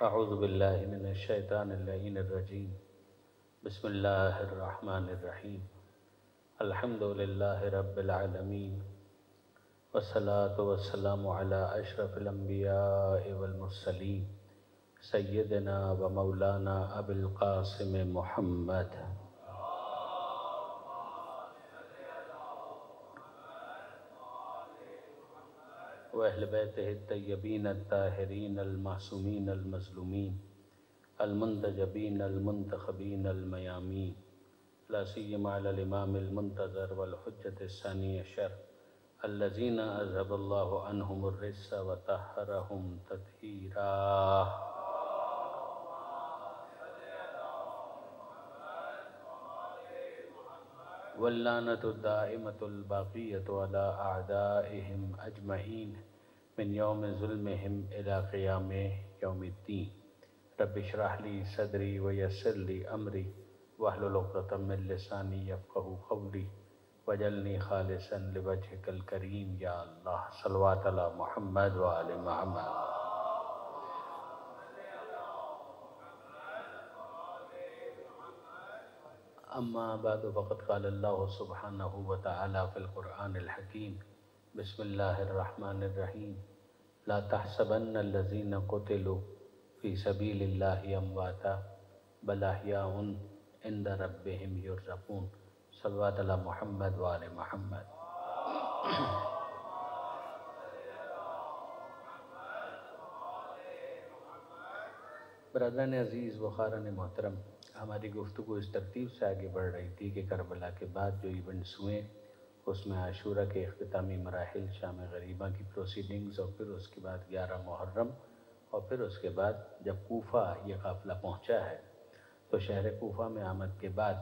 اعوذ باللہ من الشیطان اللعین الرجیم بسم اللہ الرحمن الرحیم الحمد للہ رب العالمین والصلاة والسلام علی اشرف الانبیاء والمرسلین سیدنا و مولانا ابی القاسم محمد وأهل بيته الطيبين الطاهرين المعصومين المظلومين المنتجبين المنتخبين الميامين لا سيما على الإمام المنتظر والحجة الثاني عشر الذين أذهب الله عنهم الرجس وطهرهم تطهيرا. واللعنة الدائمة الباقية على أعدائهم أجمعين من يوم ظلمهم إلى قيام يوم الدين. رب اشرح لي صدري ويسر لي أمري واحلل عقدة من لساني يفقهوا قولي واجعلني خالصا لوجهك الكريم يا الله. صلوات على محمد وآل محمد. اما بعد فقد قال اللہ سبحانہ وتعالی فی القرآن الحکیم بسم اللہ الرحمن الرحیم لا تحسبن الذین قتلوا فی سبیل اللہ امواتا بل احیاء عند ربہم یرزقون. صلوات علی محمد وآل محمد. برادران عزیز و خارن محترم، ہماری گفتگو اس ترتیب سے آگے بڑھ رہی تھی کہ کربلا کے بعد جو ایونٹس ہوئے اس میں عاشورہ کے اختتامی مراحل، شام غریبہ کی پروسیڈنگز، اور پھر اس کے بعد 11 محرم، اور پھر اس کے بعد جب کوفہ یہ قافلہ پہنچا ہے تو شہر کوفہ میں آمد کے بعد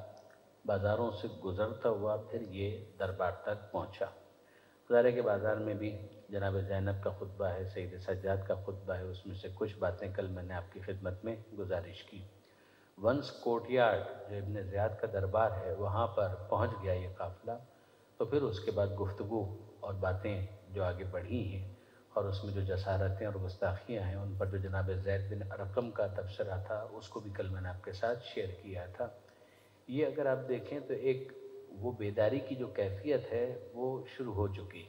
بازاروں سے گزرتا ہوا پھر یہ دربار تک پہنچا. ظاہر ہے کہ بازار میں بھی جناب زینب کا خطبہ ہے، سید سجاد کا خطبہ ہے، اس میں سے کچھ باتیں کل میں نے آپ کی خدمت میں گزارش کی. ونس کورٹ یارڈ جو ابن زیاد کا دربار ہے وہاں پر پہنچ گیا یہ قافلہ، تو پھر اس کے بعد گفتگو اور باتیں جو آگے بڑھی ہیں اور اس میں جو جسارتیں اور گستاخیاں ہیں ان پر جو جناب زید بن ارقم کا تبصرہ تھا اس کو بھی کل میں نے آپ کے ساتھ شیئر کیا تھا. یہ اگر آپ دیکھیں تو ایک وہ بیداری کی جو کیفیت ہے وہ شروع ہو چکی،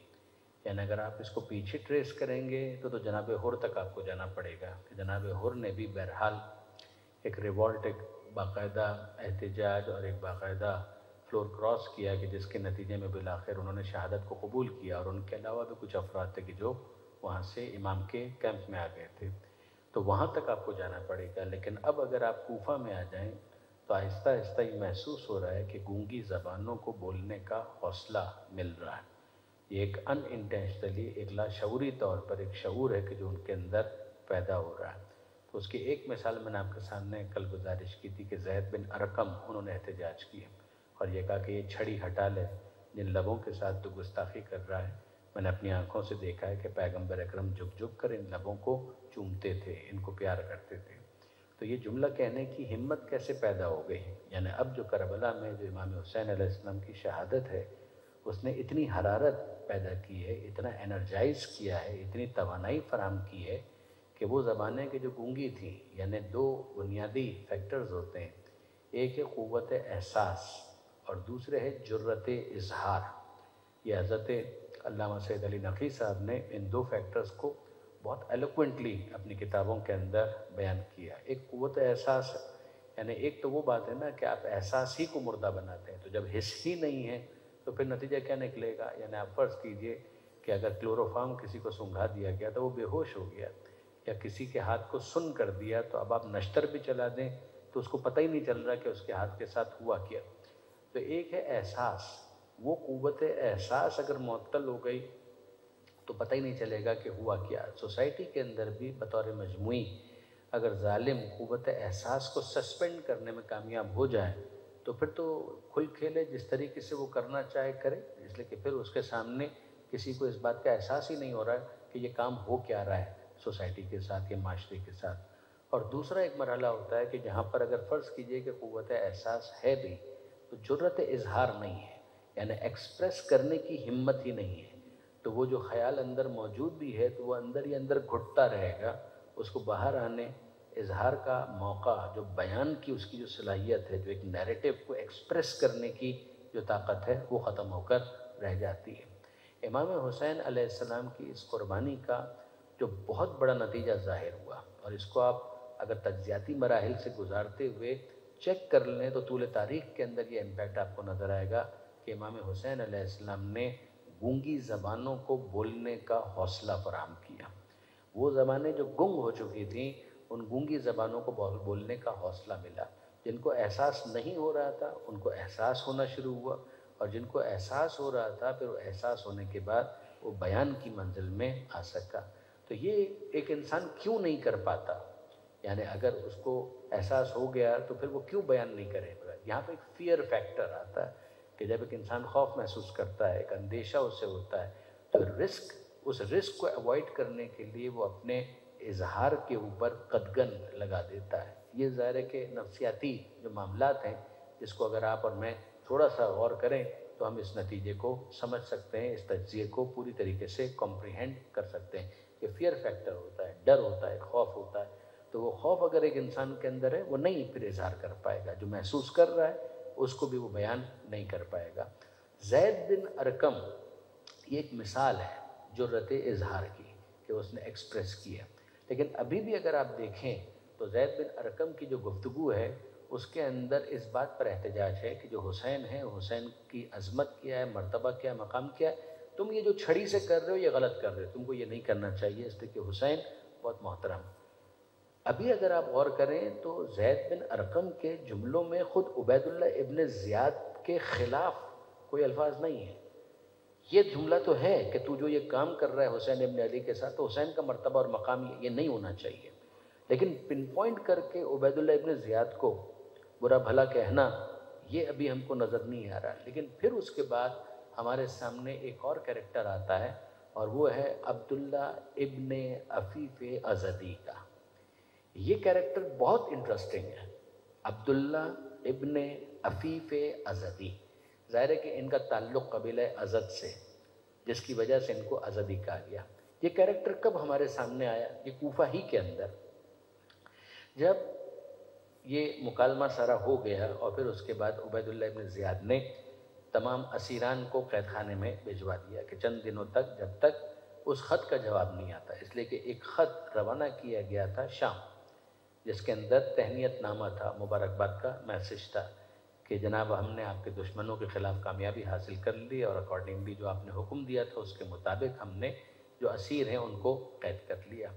یعنی اگر آپ اس کو پیچھے ٹریس کریں گے تو جناب حر تک آپ کو جانا پڑے گا کہ جناب حر نے بھی بہرحال ایک ریوالٹ، ایک باقاعدہ احتجاج اور ایک باقاعدہ فلور کراس کیا کہ جس کے نتیجے میں بالآخر انہوں نے شہادت کو قبول کیا، اور ان کے علاوہ بھی کچھ افراد تھے کہ جو وہاں سے امام کے کیمپ میں آ گئے تھے. تو وہاں تک آپ کو جانا پڑے گا. لیکن اب اگر آپ کوفہ میں آ جائیں تو آہستہ آہستہ یہ محسوس ہو رہا ہے کہ گونگی زبانوں کو بولنے کا حوصلہ مل رہا ہے. یہ ایک ان انٹینشنلی، ایک لاشعوری طور پر ایک شعور ہے کہ جو ان کے اندر پیدا ہو رہا ہے. تو اس کی ایک مثال میں نے آپ کے سامنے کل گزارش کی تھی کہ زید بن ارقم انہوں نے احتجاج کیا اور یہ کہا کہ یہ چھڑی ہٹا لے، جن لبوں کے ساتھ تو گستاخی کر رہا ہے میں نے اپنی آنکھوں سے دیکھا ہے کہ پیغمبر اکرم جھک جھک کر ان لبوں کو چومتے تھے، ان کو پیار کرتے تھے. تو یہ جملہ کہنے کی ہمت کیسے پیدا ہو گئی؟ یعنی اب جو کربلا میں جو امام حسین علیہ السلام کی شہادت ہے اس نے اتنی حرارت پیدا کی ہے، اتنا انرجائز کیا ہے، اتنی توانائی فراہم کی ہے کہ وہ زبانیں کہ جو گونگی تھیں، یعنی دو بنیادی فیکٹرز ہوتے ہیں، ایک ہے قوت احساس اور دوسرے ہے جرت اظہار. یہ حضرت علامہ سید علی نقی صاحب نے ان دو فیکٹرز کو بہت ایلوکوینٹلی اپنی کتابوں کے اندر بیان کیا. ایک قوت احساس ہے، یعنی ایک تو وہ بات ہے نا کہ آپ احساس ہی کو مردہ بناتے ہیں، تو جب حس ہی نہیں ہے تو پھر نتیجہ کیا نکلے گا؟ یعنی آپ فرض کیجئے کہ اگر کلوروفارم کسی کو سنگھا دیا گیا تو وہ بے ہوش ہو گیا، یا کسی کے ہاتھ کو سن کر دیا تو اب آپ نشتر بھی چلا دیں تو اس کو پتہ ہی نہیں چل رہا کہ اس کے ہاتھ کے ساتھ ہوا کیا. تو ایک ہے احساس، وہ قوت احساس اگر معطل ہو گئی تو پتہ ہی نہیں چلے گا کہ ہوا کیا. سوسائٹی کے اندر بھی بطور مجموعی اگر ظالم قوت احساس کو سسپینڈ کرنے میں کامیاب ہو جائے تو پھر تو کھل کھیلے، جس طریقے سے وہ کرنا چاہے کرے، اس لیے کہ پھر اس کے سامنے کسی کو اس بات کا احساس ہی نہیں ہو رہا ہے کہ یہ کام ہو کیا رہا ہے سوسائٹی کے ساتھ یا معاشرے کے ساتھ. اور دوسرا ایک مرحلہ ہوتا ہے کہ جہاں پر اگر فرض کیجئے کہ قوت احساس ہے بھی تو جرت اظہار نہیں ہے، یعنی ایکسپریس کرنے کی ہمت ہی نہیں ہے. تو وہ جو خیال اندر موجود بھی ہے تو وہ اندر ہی اندر گھٹتا رہے گا، اس کو باہر آنے اظہار کا موقع، جو بیان کی اس کی جو صلاحیت ہے، جو ایک نیریٹو کو ایکسپریس کرنے کی جو طاقت ہے، وہ ختم ہو کر رہ جاتی ہے۔ امام حسین علیہ السلام کی اس قربانی کا جو بہت بڑا نتیجہ ظاہر ہوا، اور اس کو آپ اگر تجزیاتی مراحل سے گزارتے ہوئے چیک کر لیں تو طول تاریخ کے اندر یہ امپیکٹ آپ کو نظر آئے گا کہ امام حسین علیہ السلام نے گونگی زبانوں کو بولنے کا حوصلہ فراہم کیا۔ وہ زبانیں جو گنگ ہو چکی تھیں، ان گونگی زبانوں کو بولنے کا حوصلہ ملا۔ جن کو احساس نہیں ہو رہا تھا ان کو احساس ہونا شروع ہوا، اور جن کو احساس ہو رہا تھا پھر وہ احساس ہونے کے بعد وہ بیان کی منزل میں آ سکا۔ تو یہ ایک انسان کیوں نہیں کر پاتا؟ یعنی اگر اس کو احساس ہو گیا تو پھر وہ کیوں بیان نہیں کرے گا؟ یہاں پہ ایک فیئر فیکٹر آتا ہے کہ جب ایک انسان خوف محسوس کرتا ہے، ایک اندیشہ اس سے ہوتا ہے، تو اس رسک کو اوائڈ کرنے کے لیے وہ اپنے اظہار کے اوپر قدغن لگا دیتا ہے۔ یہ ظاہر ہے کہ نفسیاتی جو معاملات ہیں، جس کو اگر آپ اور میں تھوڑا سا غور کریں تو ہم اس نتیجے کو سمجھ سکتے ہیں، اس تجزیے کو پوری طریقے سے کمپریہینڈ کر سکتے ہیں کہ فیئر فیکٹر ہوتا ہے، ڈر ہوتا ہے، خوف ہوتا ہے۔ تو وہ خوف اگر ایک انسان کے اندر ہے، وہ نہیں پھر اظہار کر پائے گا، جو محسوس کر رہا ہے اس کو بھی وہ بیان نہیں کر پائے گا۔ زید بن ارقم یہ ایک مثال ہے جرأت اظہار کی کہ اس نے ایکسپریس کیا۔ لیکن ابھی بھی اگر آپ دیکھیں تو زید بن ارقم کی جو گفتگو ہے اس کے اندر اس بات پر احتجاج ہے کہ جو حسین ہے، حسین کی عظمت کیا ہے، مرتبہ کیا ہے، مقام کیا ہے، تم یہ جو چھڑی سے کر رہے ہو یہ غلط کر رہے ہو، تم کو یہ نہیں کرنا چاہیے، اس لیے کہ حسین بہت محترم۔ ابھی اگر آپ غور کریں تو زید بن ارقم کے جملوں میں خود عبید اللہ ابن زیاد کے خلاف کوئی الفاظ نہیں ہیں۔ یہ جملہ تو ہے کہ تو جو یہ کام کر رہا ہے حسین ابن علی کے ساتھ، تو حسین کا مرتبہ اور مقام یہ نہیں ہونا چاہیے، لیکن پن پوائنٹ کر کے عبید اللہ ابن زیاد کو برا بھلا کہنا یہ ابھی ہم کو نظر نہیں آ رہا۔ لیکن پھر اس کے بعد ہمارے سامنے ایک اور کریکٹر آتا ہے، اور وہ ہے عبداللہ ابن عفیف ازدی کا۔ یہ کریکٹر بہت انٹرسٹنگ ہے، عبداللہ ابن عفیف ازدی۔ ظاہر ہے کہ ان کا تعلق قبیلہ ازد سے، جس کی وجہ سے ان کو ازدی کہا گیا۔ یہ کریکٹر کب ہمارے سامنے آیا؟ یہ کوفہ ہی کے اندر، جب یہ مکالمہ سارا ہو گیا اور پھر اس کے بعد عبید اللہ ابن زیاد نے تمام اسیران کو قید خانے میں بھجوا دیا کہ چند دنوں تک، جب تک اس خط کا جواب نہیں آتا، اس لیے کہ ایک خط روانہ کیا گیا تھا شام، جس کے اندر تہنیت نامہ تھا، مبارکباد کا میسج تھا کہ جناب ہم نے آپ کے دشمنوں کے خلاف کامیابی حاصل کر لی، اور اکارڈنگلی جو آپ نے حکم دیا تھا اس کے مطابق ہم نے جو اسیر ہیں ان کو قید کر لیا۔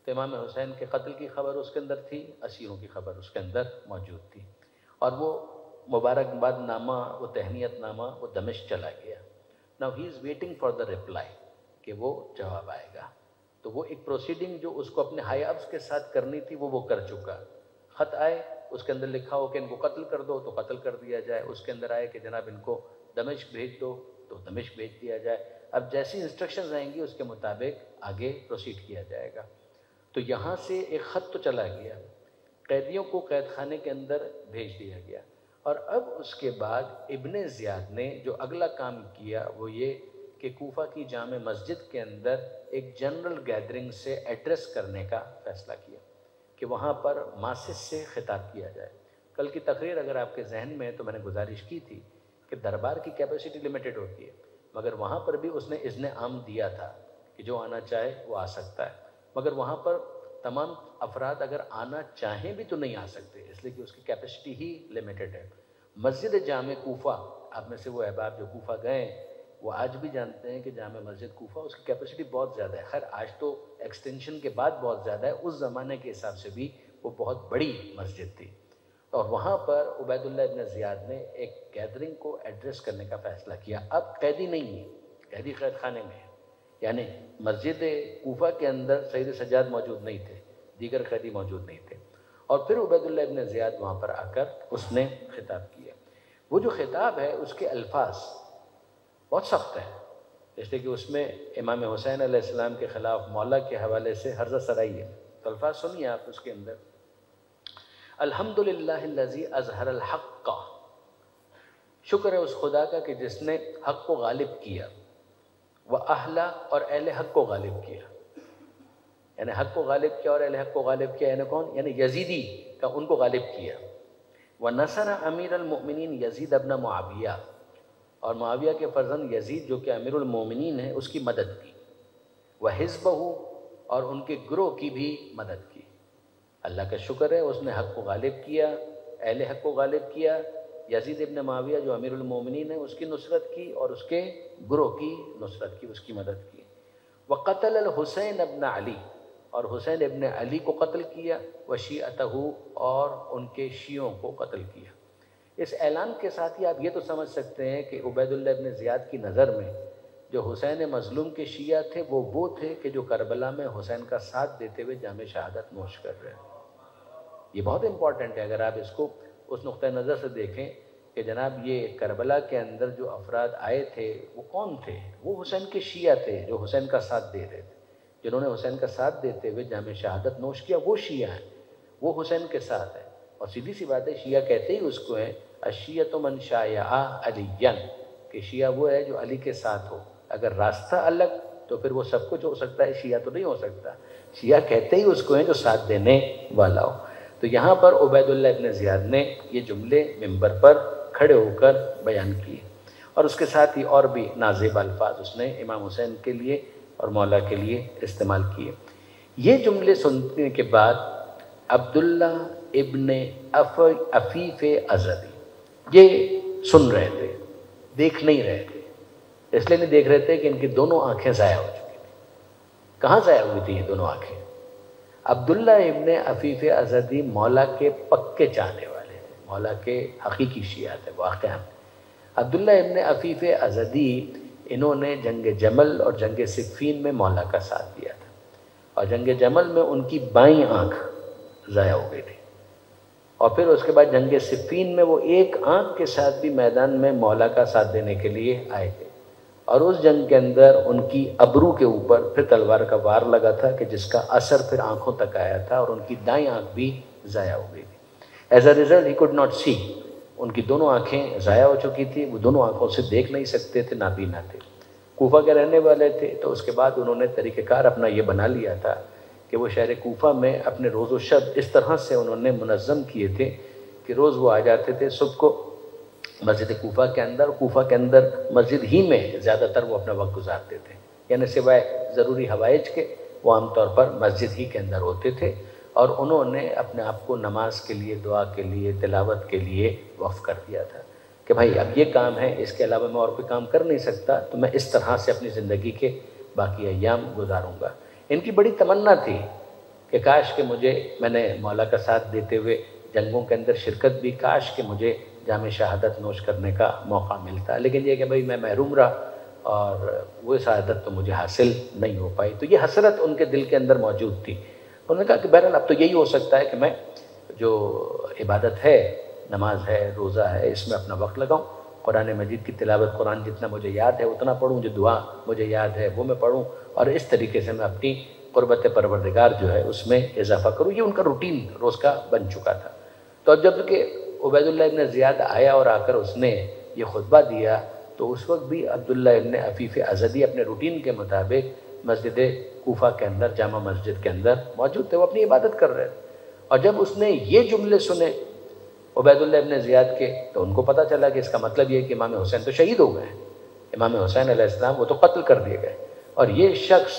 تو امام حسین کے قتل کی خبر اس کے اندر تھی، اسیروں کی خبر اس کے اندر موجود تھی، اور وہ مبارکباد نامہ، وہ تہنیت نامہ وہ دمشق چلا گیا۔ Now he is waiting for the reply کہ وہ جواب آئے گا۔ تو وہ ایک پروسیڈنگ جو اس کو اپنے ہائی افس کے ساتھ کرنی تھی وہ کر چکا۔ خط آئے، اس کے اندر لکھا ہو کہ ان کو قتل کر دو تو قتل کر دیا جائے، اس کے اندر آئے کہ جناب ان کو دمشق بھیج دو تو دمشق بھیج دیا جائے۔ اب جیسی انسٹرکشنز آئیں گی اس کے مطابق آگے پروسیڈ کیا جائے گا۔ تو یہاں سے ایک خط تو چلا گیا، قیدیوں کو قید خانے کے اندر بھیج دیا گیا، اور اب اس کے بعد ابن زیاد نے جو اگلا کام کیا وہ یہ کہ کوفہ کی جامع مسجد کے اندر ایک جنرل گیدرنگ سے ایڈریس کرنے کا فیصلہ کیا کہ وہاں پر ماسس سے خطاب کیا جائے۔ کل کی تقریر اگر آپ کے ذہن میں ہے تو میں نے گزارش کی تھی کہ دربار کی کیپیسٹی لمیٹڈ ہوتی ہے، مگر وہاں پر بھی اس نے اذن عام دیا تھا کہ جو آنا چاہے وہ آ سکتا ہے، مگر وہاں پر تمام افراد اگر آنا چاہیں بھی تو نہیں آ سکتے، اس لیے کہ اس کی کیپیسٹی ہی لمیٹڈ ہے۔ مسجد جامع کوفہ، آپ میں سے وہ احباب جو کوفہ گئے وہ آج بھی جانتے ہیں کہ جامع مسجد کوفہ اس کی کیپیسٹی بہت زیادہ ہے، خیر آج تو ایکسٹینشن کے بعد بہت زیادہ ہے، اس زمانے کے حساب سے بھی وہ بہت بڑی مسجد تھی، اور وہاں پر عبید اللہ ابن زیاد نے ایک گیدرنگ کو ایڈریس کرنے کا فیصلہ کیا۔ اب قیدی نہیں ہے، قیدی قید خانے میں ہے، یعنی مسجد کوفہ کے اندر سید سجاد موجود نہیں تھے، دیگر قیدی موجود نہیں تھے، اور پھر عبید اللہ ابن زیاد وہاں پر آ کر اس نے خطاب کیا۔ وہ جو خطاب ہے اس کے الفاظ بہت سخت ہیں، اس لیے کہ اس میں امام حسین علیہ السلام کے خلاف مولا کے حوالے سے حرزہ سرائی ہے۔ تو الفاظ سنیے آپ اس کے اندر، الحمدللہ الذی اظہر الحق، شکر ہے اس خدا کا کہ جس نے حق کو غالب کیا، وَأَهْلَ، اور اہل حق کو غالب کیا۔ یعنی حق کو غالب کیا اور اہل حق کو غالب کیا، یعنی کون؟ یعنی یزیدی کا ان کو غالب کیا۔ وَنَصَرَ امیر المؤمنین یزید ابن معاویہ، اور معاویہ کے فرزند یزید جو کہ امیر المومنین ہیں اس کی مدد کی۔ وَحِزْبَهُ، اور ان کے گروہ کی بھی مدد کی۔ اللہ کا شکر ہے اس نے حق کو غالب کیا، اہل حق کو غالب کیا، یزید ابن معاویہ جو امیر المومنین ہے اس کی نصرت کی اور اس کے گروہ کی نصرت کی، اس کی مدد کی۔ وَقَتَلَ الحسین ابن علی، اور حسین ابن علی کو قتل کیا، وَشِيعَتَهُ، اور ان کے شیعوں کو قتل کیا۔ اس اعلان کے ساتھ ہی آپ یہ تو سمجھ سکتے ہیں کہ عبید اللہ ابن زیاد کی نظر میں جو حسین مظلوم کے شیعہ تھے وہ تھے کہ جو کربلا میں حسین کا ساتھ دیتے ہوئے جام شہادت نوش کر رہے ہیں۔ یہ بہت امپورٹنٹ ہے اگر آپ اس کو اس نقطہ نظر سے دیکھیں کہ جناب یہ کربلا کے اندر جو افراد آئے تھے وہ کون تھے؟ وہ حسین کے شیعہ تھے جو حسین کا ساتھ دے رہے تھے، جنہوں نے حسین کا ساتھ دیتے ہوئے جام شہادت نوش کیا، وہ شیعہ ہیں، وہ حسین کے ساتھ ہیں۔ اور سیدھی سی بات ہے، شیعہ کہتے ہی اس کو ہیں الشیعۃ من شایع علیٰ، کہ شیعہ وہ ہے جو علی کے ساتھ ہو۔ اگر راستہ الگ تو پھر وہ سب کچھ ہو سکتا ہے، شیعہ تو نہیں ہو سکتا۔ شیعہ کہتے ہی اس کو ہیں جو ساتھ دینے والا ہو۔ تو یہاں پر عبید اللہ ابن زیاد نے یہ جملے ممبر پر کھڑے ہو کر بیان کیے، اور اس کے ساتھ ہی اور بھی نازیب الفاظ اس نے امام حسین کے لیے اور مولا کے لیے استعمال کیے۔ یہ جملے سننے کے بعد عبداللہ ابن عفیف ازدی یہ سن رہے تھے، دیکھ نہیں رہے تھے۔ اس لیے نہیں دیکھ رہے تھے کہ ان کی دونوں آنکھیں ضائع ہو چکی تھیں۔ کہاں ضائع ہوئی تھی یہ دونوں آنکھیں؟ عبداللہ ابن عفیف ازدی مولا کے پکے چاہنے والے تھے، مولا کے حقیقی شیعہ تھے واقعہ۔ عبداللہ ابن عفیف ازدی انہوں نے جنگ جمل اور جنگ صفین میں مولا کا ساتھ دیا تھا، اور جنگ جمل میں ان کی بائیں آنکھ ضائع ہو گئی تھی، اور پھر اس کے بعد جنگ صفین میں وہ ایک آنکھ کے ساتھ بھی میدان میں مولا کا ساتھ دینے کے لیے آئے تھے، اور اس جنگ کے اندر ان کی ابرو کے اوپر پھر تلوار کا وار لگا تھا کہ جس کا اثر پھر آنکھوں تک آیا تھا، اور ان کی دائیں آنکھ بھی ضائع ہو گئی تھی۔ As a result he could not see, ان کی دونوں آنکھیں ضائع ہو چکی تھی، وہ دونوں آنکھوں سے دیکھ نہیں سکتے تھے، نابینا تھے۔ کوفہ کے رہنے والے تھے، تو اس کے بعد انہوں نے طریقہ کار اپنا یہ بنا لیا تھا کہ وہ شہر کوفہ میں اپنے روز و شب اس طرح سے انہوں نے منظم کیے تھے کہ روز وہ آ جاتے تھے صبح کو مسجد کوفہ کے اندر مسجد ہی میں زیادہ تر وہ اپنا وقت گزارتے تھے، یعنی سوائے ضروری حوائج کے وہ عام طور پر مسجد ہی کے اندر ہوتے تھے، اور انہوں نے اپنے آپ کو نماز کے لیے، دعا کے لیے، تلاوت کے لیے وقف کر دیا تھا کہ بھائی اب یہ کام ہے، اس کے علاوہ میں اور کوئی کام کر نہیں سکتا، تو میں اس طرح سے اپنی زندگی کے باقی ایام گزاروں گا۔ ان کی بڑی تمنا تھی کہ کاش کہ میں نے مولا کا ساتھ دیتے ہوئے جنگوں کے اندر شرکت بھی، کاش کہ مجھے جام شہادت نوش کرنے کا موقع ملتا، لیکن یہ کہ بھائی میں محروم رہا اور وہ شہادت تو مجھے حاصل نہیں ہو پائی۔ تو یہ حسرت ان کے دل کے اندر موجود تھی۔ انہوں نے کہا کہ بہرحال اب تو یہی ہو سکتا ہے کہ میں جو عبادت ہے، نماز ہے، روزہ ہے، اس میں اپنا وقت لگاؤں، قرآن مجید کی تلاوت، قرآن جتنا مجھے یاد ہے اتنا پڑھوں، جو دعا مجھے یاد ہے وہ میں پڑھوں، اور اس طریقے سے میں اپنی قربت پروردگار جو ہے اس میں اضافہ کروں۔ یہ ان کا روٹین روز کا بن چکا تھا۔ تو اب جب کہ عبید اللہ ابن زیاد آیا اور آ کر اس نے یہ خطبہ دیا، تو اس وقت بھی عبداللہ ابن عفیف ازدی اپنے روٹین کے مطابق مسجد کوفہ کے اندر، جامع مسجد کے اندر موجود تھے، وہ اپنی عبادت کر رہے تھے۔ اور جب اس نے یہ جملے سنے عبید اللہ ابن زیاد کے، تو ان کو پتہ چلا کہ اس کا مطلب یہ ہے کہ امام حسین تو شہید ہو گئے ہیں، امام حسین علیہ السلام وہ تو قتل کر دیے گئے، اور یہ شخص